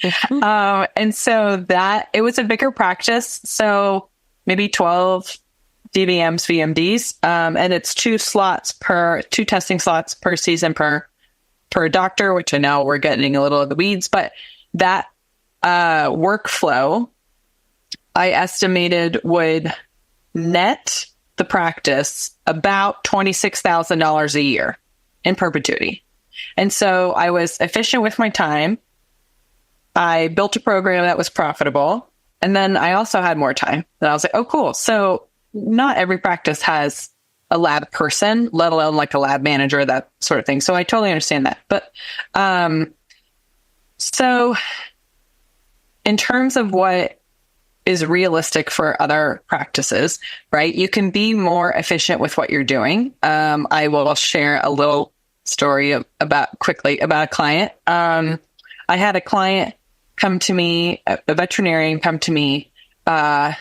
And so it was a bigger practice. So maybe 12 DVMs, VMDs. And it's two testing slots per season per doctor, which I know we're getting a little of the weeds, but that workflow I estimated would net the practice about $26,000 a year in perpetuity. And so I was efficient with my time. I built a program that was profitable. And then I also had more time. And I was like, oh, cool. So not every practice has a lab person, let alone like a lab manager, that sort of thing. So I totally understand that. But so in terms of what is realistic for other practices, right? You can be more efficient with what you're doing. I will share a little story about a client. I had a client come to me, a veterinarian come to me, and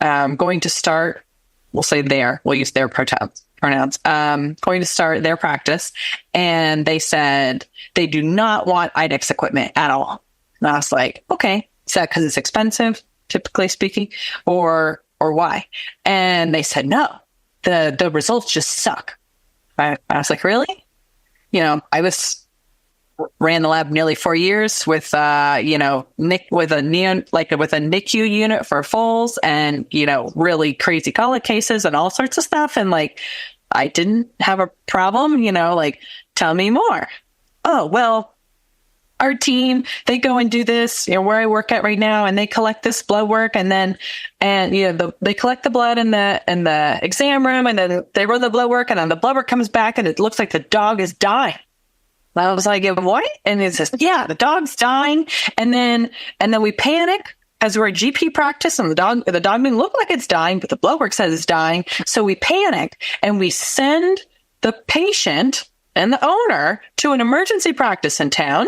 going to start, we'll use their pronouns, going to start their practice. And they said they do not want IDEXX equipment at all. And I was like, okay. Is that because it's expensive, typically speaking, or why? And they said, no, the results just suck. I was like, really? I ran the lab nearly 4 years with, with a NICU unit for foals and, really crazy colic cases and all sorts of stuff. And like, I didn't have a problem, tell me more. Oh, well, our team, they go and do this, where I work at right now, and they collect this blood work, and they collect the blood in the exam room, and then they run the blood work, and then the blood work comes back, and it looks like the dog is dying. I was like, what? And it says, yeah, the dog's dying, and then we panic as we're a GP practice, and the dog didn't look like it's dying, but the blood work says it's dying, so we panic and we send the patient and the owner to an emergency practice in town.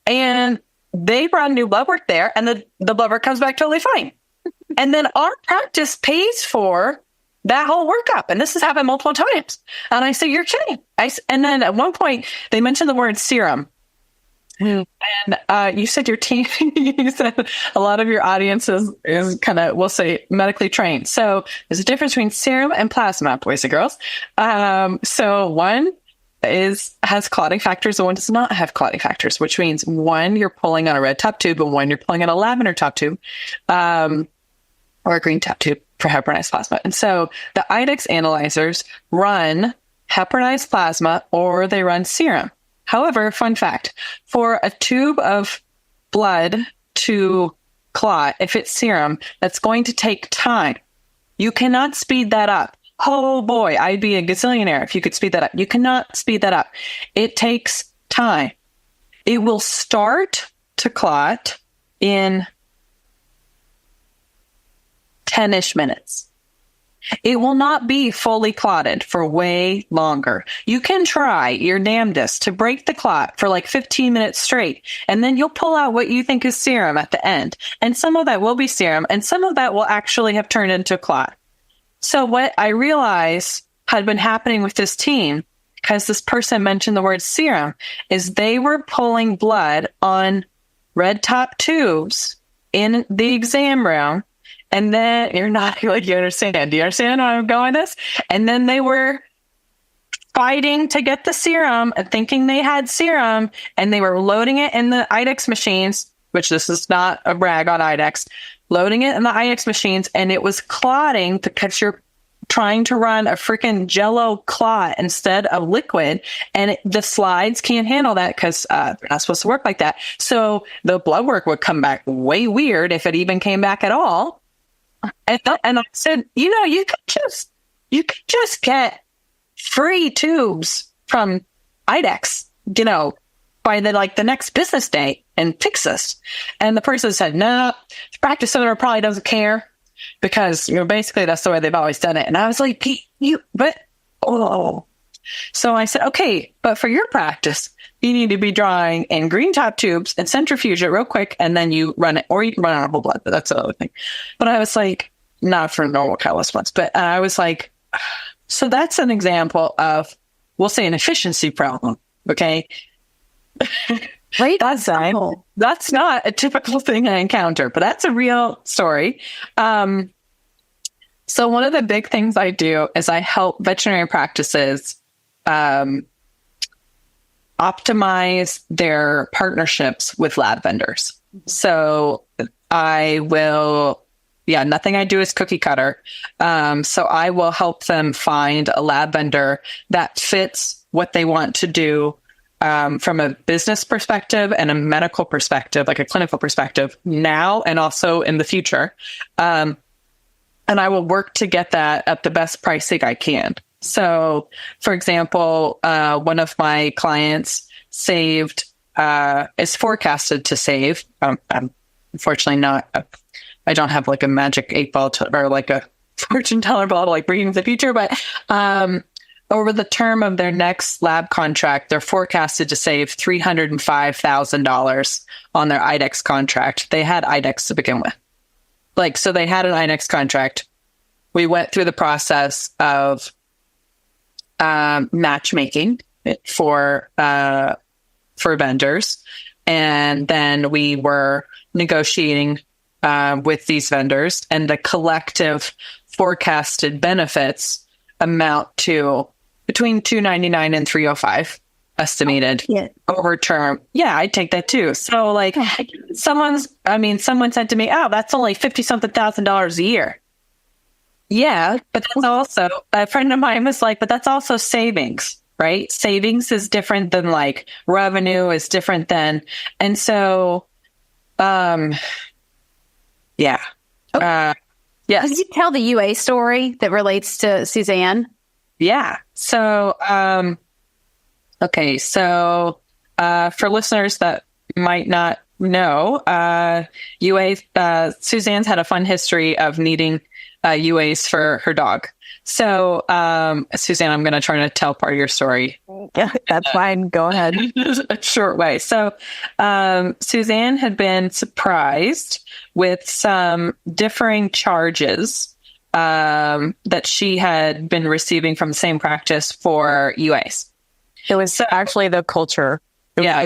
And they run new blood work there, and the blood work comes back totally fine. And then our practice pays for that whole workup. And this has happened multiple times. And I say, you're kidding. And then at one point, they mentioned the word serum. And you said your team, you said a lot of your audience is kind of, we'll say, medically trained. So there's a difference between serum and plasma, boys and girls. So one has clotting factors and one does not have clotting factors, which means one, you're pulling on a red top tube, and one, you're pulling on a lavender top tube, or a green top tube for heparinized plasma. And so the IDEXX analyzers run heparinized plasma or they run serum. However, fun fact, for a tube of blood to clot, if it's serum, that's going to take time. You cannot speed that up. Oh boy, I'd be a gazillionaire if you could speed that up. You cannot speed that up. It takes time. It will start to clot in 10-ish minutes. It will not be fully clotted for way longer. You can try your damnedest to break the clot for like 15 minutes straight, and then you'll pull out what you think is serum at the end. And some of that will be serum, and some of that will actually have turned into clot. So what I realized had been happening with this team, because this person mentioned the word serum, is they were pulling blood on red top tubes in the exam room. And then you're not like, you understand. Do you understand where I'm going with this? And then they were fighting to get the serum and thinking they had serum, and they were loading it in the IDEXX machines, which this is not a brag on IDEXX, loading it in the IDEXX machines, and it was clotting because you're trying to run a freaking Jello clot instead of liquid, and the slides can't handle that because they're not supposed to work like that. So the blood work would come back way weird if it even came back at all. And I said, you could just get free tubes from IDEX, by the next business day and fix this. And the person said, no, the practice center probably doesn't care because, basically that's the way they've always done it. And I was like, So I said, okay, but for your practice, you need to be drawing in green top tubes and centrifuge it real quick. And then you run it, or you can run out of whole blood. But that's the other thing. But I was like, not for normal catalyst ones, but I was like, so that's an example of, we'll say, an efficiency problem. Okay. Right. That's not a typical thing I encounter, but that's a real story. So one of the big things I do is I help veterinary practices optimize their partnerships with lab vendors. So I will, nothing I do is cookie cutter. So I will help them find a lab vendor that fits what they want to do from a business perspective and a medical perspective, like a clinical perspective now and also in the future. And I will work to get that at the best pricing I can. So, for example, one of my clients is forecasted to save. I'm unfortunately I don't have like a magic 8-ball or like a fortune teller ball to like bring into the future, but over the term of their next lab contract, they're forecasted to save $305,000 on their IDEX contract. They had IDEX to begin with. So they had an IDEX contract. We went through the process of matchmaking for vendors. And then we were negotiating with these vendors, and the collective forecasted benefits amount to between $299 and $305 estimated over term. Yeah, I'd take that too. So someone said to me, oh, that's only $50,000 a year. Yeah, but that's also, a friend of mine was like, but that's also savings, right? Savings is different than revenue is different than, and so, yes. Can you tell the UA story that relates to Suzanne? Yeah. So, okay. So, for listeners that might not know, Suzanne's had a fun history of needing UAs for her dog. So, Suzanne, I'm going to try to tell part of your story. Yeah, that's fine. Go ahead. A short way. So, Suzanne had been surprised with some differing charges that she had been receiving from the same practice for UAs. It was actually the culture.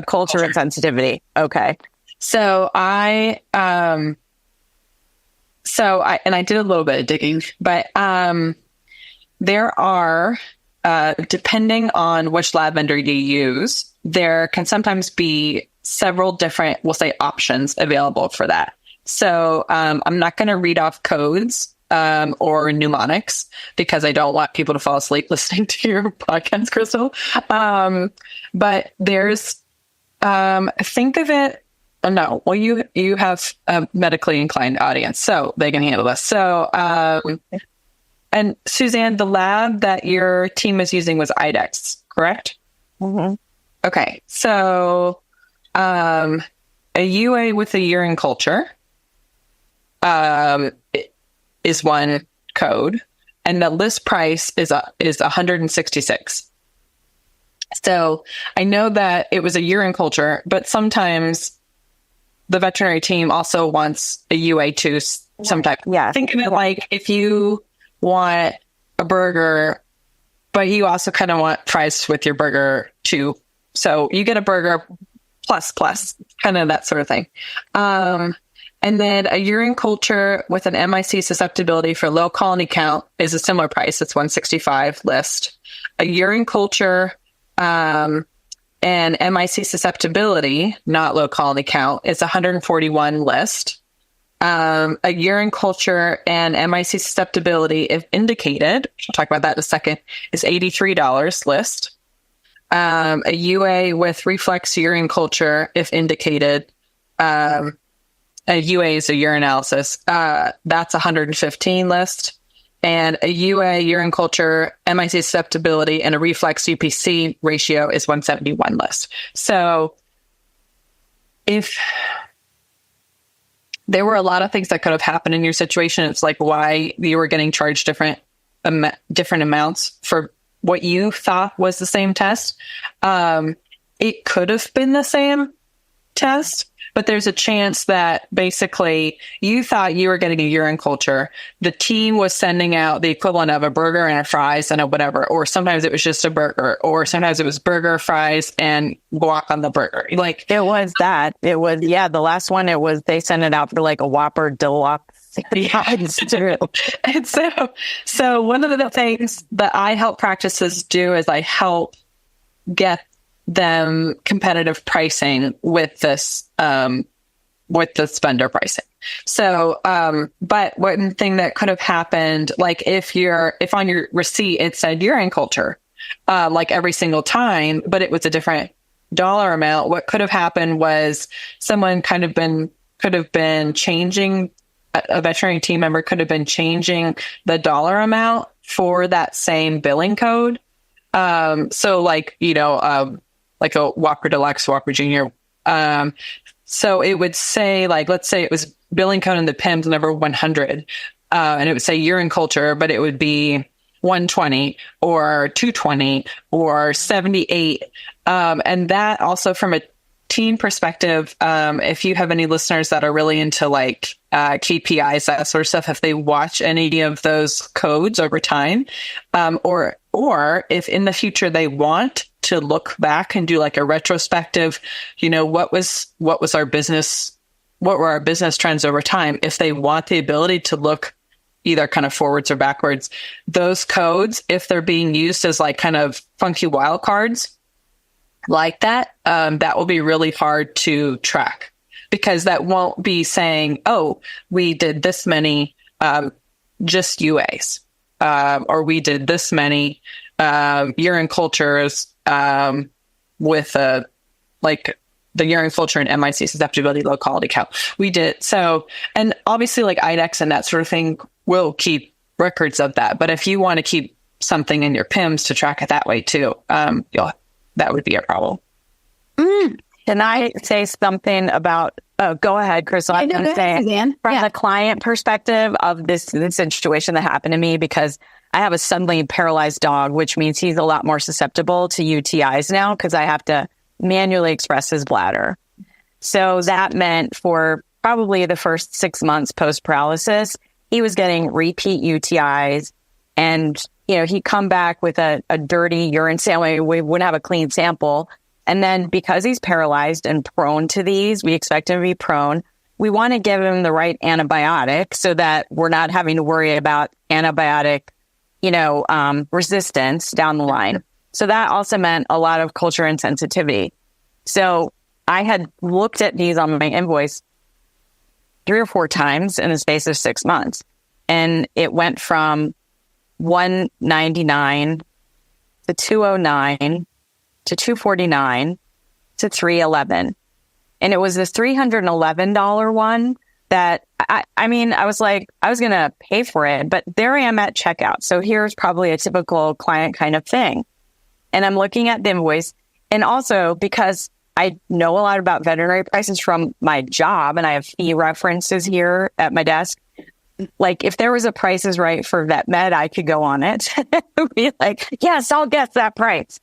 Culture and sensitivity. Okay. So I did a little bit of digging, but there are, depending on which lab vendor you use, there can sometimes be several different, we'll say, options available for that. So I'm not going to read off codes or mnemonics because I don't want people to fall asleep listening to your podcast, Crystal. But there's, think of it. No, well, you have a medically inclined audience, so they can handle this. So, and Suzanne, the lab that your team is using was IDEX, correct? Mm-hmm. Okay, so a UA with a urine culture is one code, and the list price is $166. So I know that it was a urine culture, but sometimes the veterinary team also wants a UA too. Sometimes, think of it like if you want a burger, but you also kind of want fries with your burger too. So you get a burger plus, kind of that sort of thing. And then a urine culture with an MIC susceptibility for low colony count is a similar price. It's $165 list. A urine culture and MIC susceptibility, not low colony count, is $141 list. a urine culture and MIC susceptibility, if indicated, we'll talk about that in a second, is $83 list. A UA with reflex urine culture, if indicated, a UA is a urinalysis, that's 115 list. And a UA urine culture, MIC susceptibility, and a reflex UPC ratio is 171 list. So if there were a lot of things that could have happened in your situation, it's like why you were getting charged different amounts for what you thought was the same test. It could have been the same test, but there's a chance that basically you thought you were getting a urine culture. The team was sending out the equivalent of a burger and a fries and a whatever, or sometimes it was just a burger, or sometimes it was burger, fries, and guac on the burger. Like it was that. It was, yeah, the last one, it was, they sent it out for like a Whopper Deluxe. Yeah, it's true. And so one of the things that I help practices do is I help get them competitive pricing with this vendor pricing. So, but one thing that could have happened, like if on your receipt, it said urine culture, like every single time, but it was a different dollar amount. What could have happened was someone could have been changing, a veterinary team member could have been changing the dollar amount for that same billing code. So like, like a Whopper Deluxe, Whopper Junior. So it would say, like, let's say it was billing code in the PIMS number 100, and it would say urine culture, but it would be 120 or 220 or 78. And that also from a teen perspective, if you have any listeners that are really into like KPIs, that sort of stuff, if they watch any of those codes over time, or if in the future they want to look back and do like a retrospective, what were our business trends over time? If they want the ability to look either kind of forwards or backwards, those codes, if they're being used as like kind of funky wildcards like that, that will be really hard to track, because that won't be saying, oh, we did this many just UAs, or we did this many urine cultures with like the urine culture and MIC susceptibility low quality cow. We did so, and obviously like IDEX and that sort of thing will keep records of that. But if you want to keep something in your PIMS to track it that way too, that would be a problem. Can I say something about? Oh, go ahead, Chris. I'm going to say from the client perspective of this situation that happened to me, because I have a suddenly paralyzed dog, which means he's a lot more susceptible to UTIs now because I have to manually express his bladder. So that meant for probably the first 6 months post paralysis, he was getting repeat UTIs, and he'd come back with a dirty urine sample. We wouldn't have a clean sample. And then because he's paralyzed and prone to these, we expect him to be prone. We want to give him the right antibiotic so that we're not having to worry about antibiotic, resistance down the line. So that also meant a lot of culture insensitivity. So I had looked at these on my invoice 3 or 4 times in the space of 6 months. And it went from 199 to 209 to 249 to 311. And it was this $311 one that I was like, I was going to pay for it, but there I am at checkout. So here's probably a typical client kind of thing. And I'm looking at the invoice. And also because I know a lot about veterinary prices from my job, and I have fee references here at my desk. Like if there was a Price is Right for vet med, I could go on it. Be like, yes, I'll guess that price.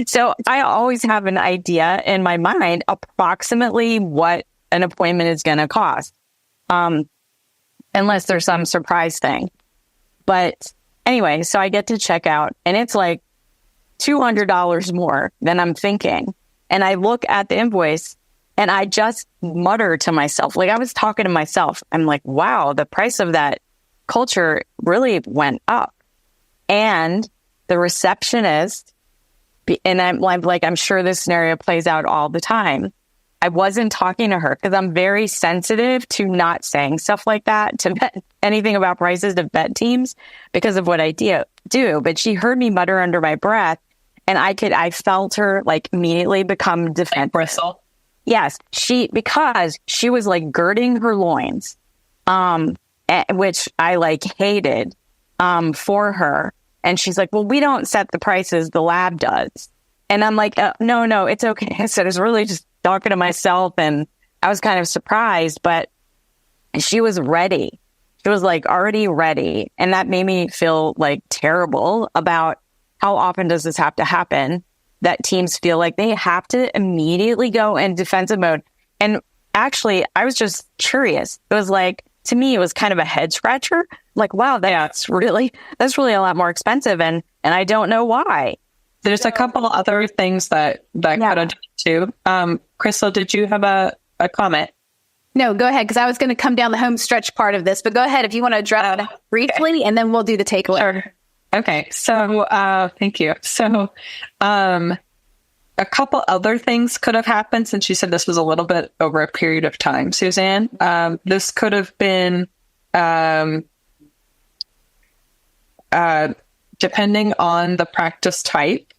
So I always have an idea in my mind approximately what an appointment is going to cost, unless there's some surprise thing. But anyway, so I get to check out, and it's like $200 more than I'm thinking. And I look at the invoice and I just mutter to myself, like I was talking to myself. I'm like, wow, the price of that culture really went up. And the receptionist, and I'm like, I'm sure this scenario plays out all the time. I wasn't talking to her because I'm very sensitive to not saying stuff like that to anything about prices to vet teams because of what I do. But she heard me mutter under my breath, and I felt her like immediately become defensive. Bristle. Yes, because she was like girding her loins, which I like hated for her. And she's like, well, we don't set the prices, the lab does. And I'm like, no, it's okay. I said, I was really just talking to myself, and I was kind of surprised, but she was ready. She was like already ready. And that made me feel like terrible about how often does this have to happen, that teams feel like they have to immediately go in defensive mode. And actually, I was just curious. It was like, to me, it was kind of a head scratcher. Like, wow, that's really a lot more expensive. And I don't know why. There's a couple other things that could have too. Crystal, did you have a comment? No, go ahead, because I was going to come down the home stretch part of this, but go ahead if you want to address it briefly, and then we'll do the takeaway. Sure. Okay, so thank you. So a couple other things could have happened, since you said this was a little bit over a period of time, Suzanne. This could have been depending on the practice type.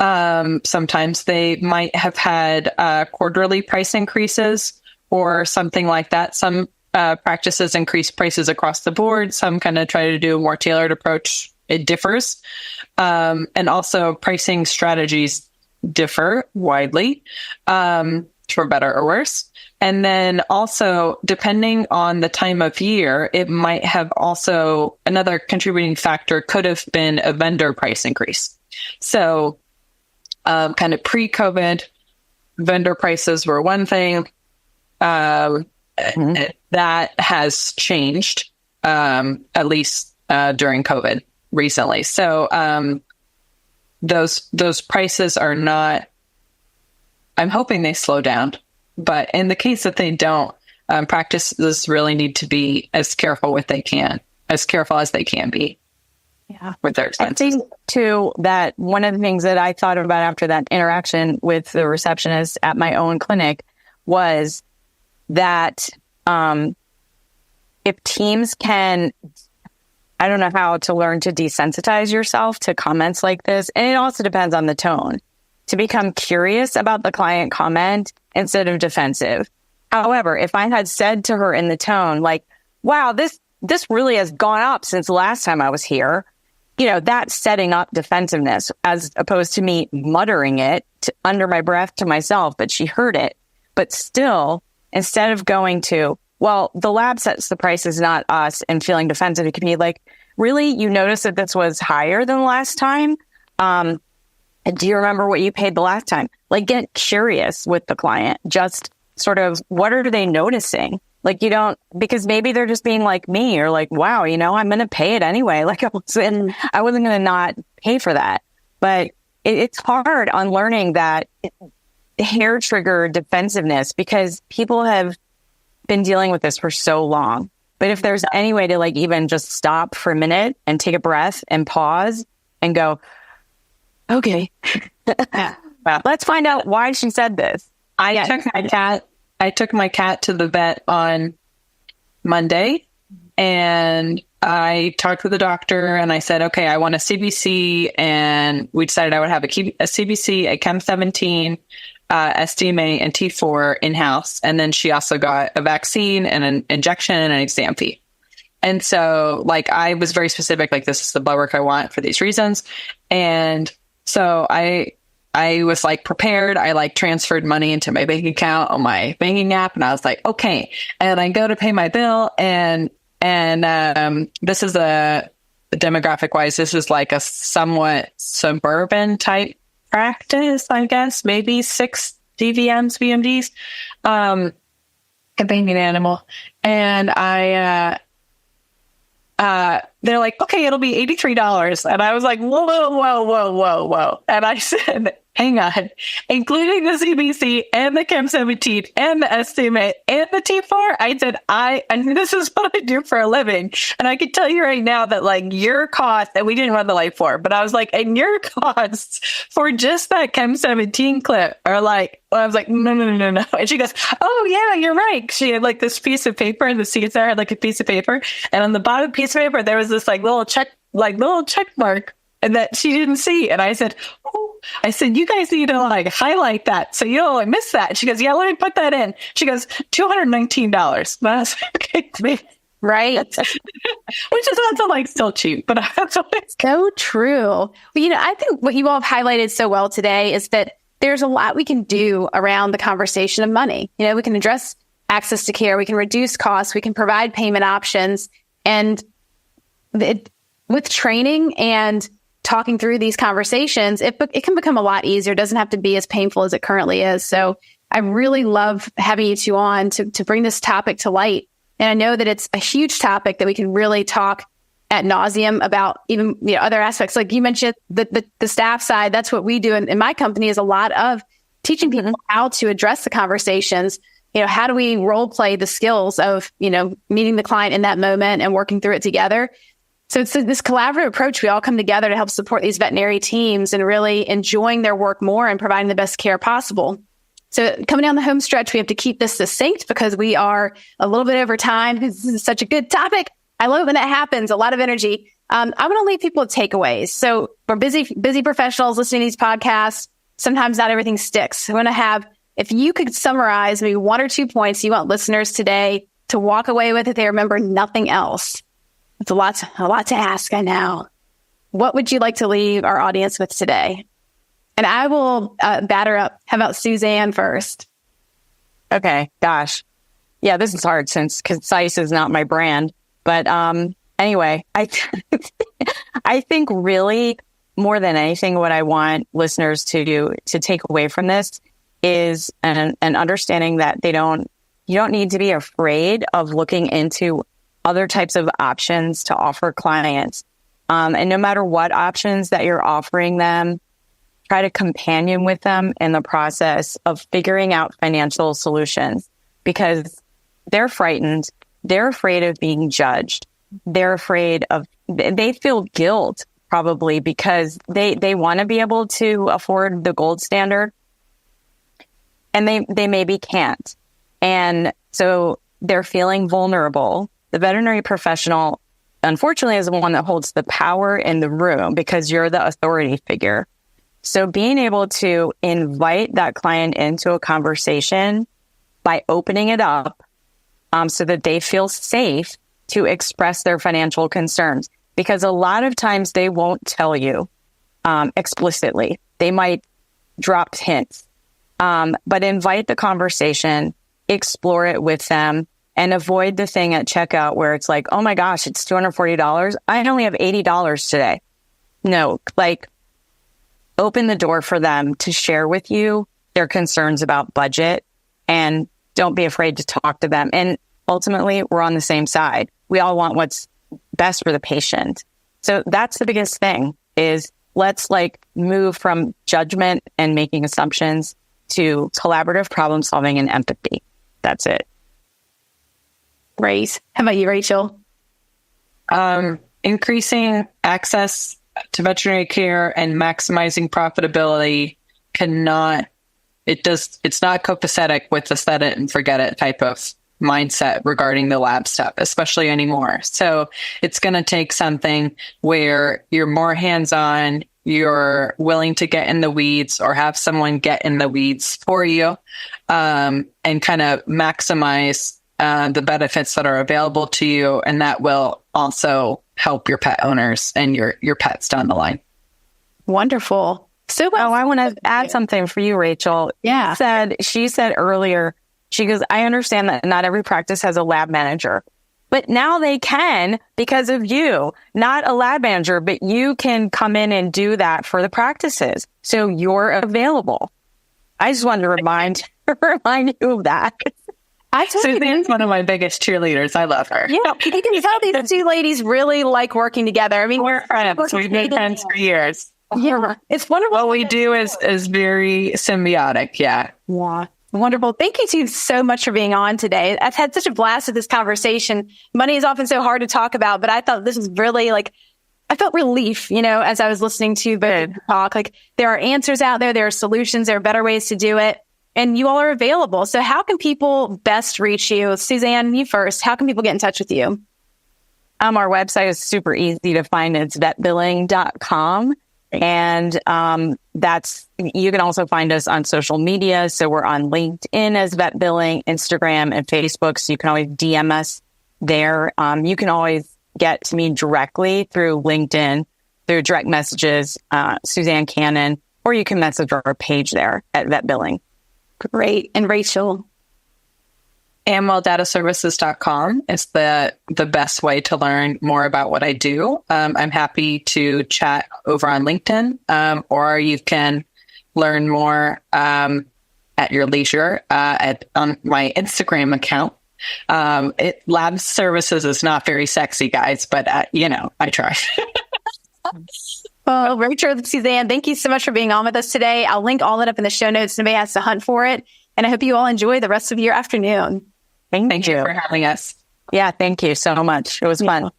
Sometimes they might have had quarterly price increases or something like that. Some practices increase prices across the board. Some kind of try to do a more tailored approach. It differs. And also pricing strategies differ widely, for better or worse. And then also, depending on the time of year, it might have also, another contributing factor could have been a vendor price increase. So kind of pre-COVID, vendor prices were one thing. That has changed, at least during COVID recently. So those prices are not, I'm hoping they slow down. But in the case that they don't, practices really need to be as careful as they can be. Yeah, with their expenses. I think too that one of the things that I thought about after that interaction with the receptionist at my own clinic was that if teams can, I don't know how to learn to desensitize yourself to comments like this, and it also depends on the tone, to become curious about the client comment instead of defensive. However, if I had said to her in the tone, like, wow, this really has gone up since the last time I was here, that's setting up defensiveness as opposed to me muttering it under my breath to myself, but she heard it. But still, instead of going to, well, the lab sets the prices, not us, and feeling defensive, it can be like, really, you noticed that this was higher than last time? Do you remember what you paid the last time? Like, get curious with the client. Just sort of, what are they noticing? Like, because maybe they're just being like me, or like, wow, I'm going to pay it anyway. Like, I wasn't going to not pay for that. But it's hard on learning that hair trigger defensiveness, because people have been dealing with this for so long. But if there's any way to like even just stop for a minute and take a breath and pause and go, okay, let's find out why she said this. I took my cat to the vet on Monday, and I talked with the doctor, and I said, okay, I want a CBC, and we decided I would have a CBC, a Chem 17, SDMA, and T4 in-house. And then she also got a vaccine and an injection and an exam fee. And so like, I was very specific, like, this is the blood work I want for these reasons. And so I was like prepared. I like transferred money into my bank account on my banking app, and I was like, okay. And I go to pay my bill, and this is demographic wise, this is like a somewhat suburban type practice, I guess, maybe 6 DVMs, VMDs, companion animal. And they're like, okay, it'll be $83. And I was like, whoa. And I said, hang on, including the CBC and the Chem 17 and the estimate and the T4. I said, and this is what I do for a living. And I can tell you right now that like your cost, and we didn't run the light for, but I was like, and your costs for just that Chem 17 clip are like, well, I was like, no. And she goes, oh yeah, you're right. She had like this piece of paper, and the CSR had like a piece of paper. And on the bottom piece of paper, there was this like little check mark, and that she didn't see. And I said, you guys need to like highlight that so you don't miss that. She goes, yeah, let me put that in. She goes, $219. But I was like, okay, right. Which is not like still cheap, but that's always so true. Well, I think what you all have highlighted so well today is that there's a lot we can do around the conversation of money. We can address access to care, we can reduce costs, we can provide payment options, and with training and talking through these conversations, it can become a lot easier. It doesn't have to be as painful as it currently is. So I really love having you two on to bring this topic to light. And I know that it's a huge topic that we can really talk ad nauseum about, even other aspects. Like you mentioned, the staff side, that's what we do in my company, is a lot of teaching people how to address the conversations. How do we role play the skills of, meeting the client in that moment and working through it together? So it's this collaborative approach. We all come together to help support these veterinary teams and really enjoying their work more and providing the best care possible. So coming down the home stretch, we have to keep this succinct because we are a little bit over time. This is such a good topic. I love when that happens. A lot of energy. I want to leave people with takeaways. So we're busy professionals listening to these podcasts. Sometimes not everything sticks. I want to have, if you could summarize maybe 1 or 2 points you want listeners today to walk away with if they remember nothing else. It's a lot to ask, I know. What would you like to leave our audience with today? And I will batter up. How about Suzanne first? Okay, gosh. Yeah, this is hard since concise is not my brand. But anyway, I think really more than anything, what I want listeners to do to take away from this is an understanding that you don't need to be afraid of looking into other types of options to offer clients. And no matter what options that you're offering them, try to companion with them in the process of figuring out financial solutions, because they're frightened. They're afraid of being judged. They feel guilt probably because they want to be able to afford the gold standard, and they maybe can't. And so they're feeling vulnerable. The veterinary professional, unfortunately, is the one that holds the power in the room because you're the authority figure. So being able to invite that client into a conversation by opening it up so that they feel safe to express their financial concerns, because a lot of times they won't tell you explicitly. They might drop hints, but invite the conversation, explore it with them, and avoid the thing at checkout where it's like, oh my gosh, it's $240. I only have $80 today. No, open the door for them to share with you their concerns about budget, and don't be afraid to talk to them. And ultimately, we're on the same side. We all want what's best for the patient. So that's the biggest thing, is let's move from judgment and making assumptions to collaborative problem solving and empathy. That's it. Great. How about you, Rachel? Increasing access to veterinary care and maximizing profitability it's not copacetic with the set it and forget it type of mindset regarding the lab stuff, especially anymore. So it's going to take something where you're more hands-on, you're willing to get in the weeds or have someone get in the weeds for you, and kind of maximize the benefits that are available to you. And that will also help your pet owners and your pets down the line. Wonderful. So I want to add something for you, Rachel. Yeah. She said earlier, she goes, I understand that not every practice has a lab manager, but now they can because of you. Not a lab manager, but you can come in and do that for the practices. So you're available. I just wanted to remind you of that. Suzanne's one of my biggest cheerleaders. I love her. Yeah, you can tell these two ladies really like working together. I mean, we're friends. We've been friends for years. Yeah, it's wonderful. What we do is very symbiotic. Yeah. Yeah. Wonderful. Thank you two so much for being on today. I've had such a blast with this conversation. Money is often so hard to talk about, but I thought this was really I felt relief, as I was listening to both talk. There are answers out there. There are solutions. There are better ways to do it. And you all are available. So how can people best reach you? Suzanne, you first. How can people get in touch with you? Our website is super easy to find. It's vetbilling.com. And you can also find us on social media. So we're on LinkedIn as VetBilling, Instagram, and Facebook. So you can always DM us there. You can always get to me directly through LinkedIn, through direct messages, Suzanne Cannon, or you can message our page there at VetBilling. Great. And Rachel? AmwellDataServices.com is the best way to learn more about what I do. I'm happy to chat over on LinkedIn, or you can learn more at your leisure on my Instagram account. Lab services is not very sexy, guys, but I try. Well, Rachel and Suzanne, thank you so much for being on with us today. I'll link all that up in the show notes. Nobody has to hunt for it. And I hope you all enjoy the rest of your afternoon. Thank you for having us. Yeah, thank you so much. It was fun.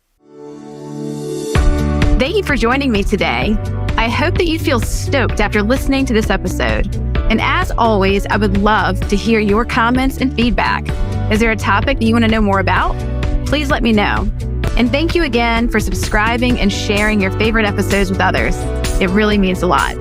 Thank you for joining me today. I hope that you feel stoked after listening to this episode. And as always, I would love to hear your comments and feedback. Is there a topic that you want to know more about? Please let me know. And thank you again for subscribing and sharing your favorite episodes with others. It really means a lot.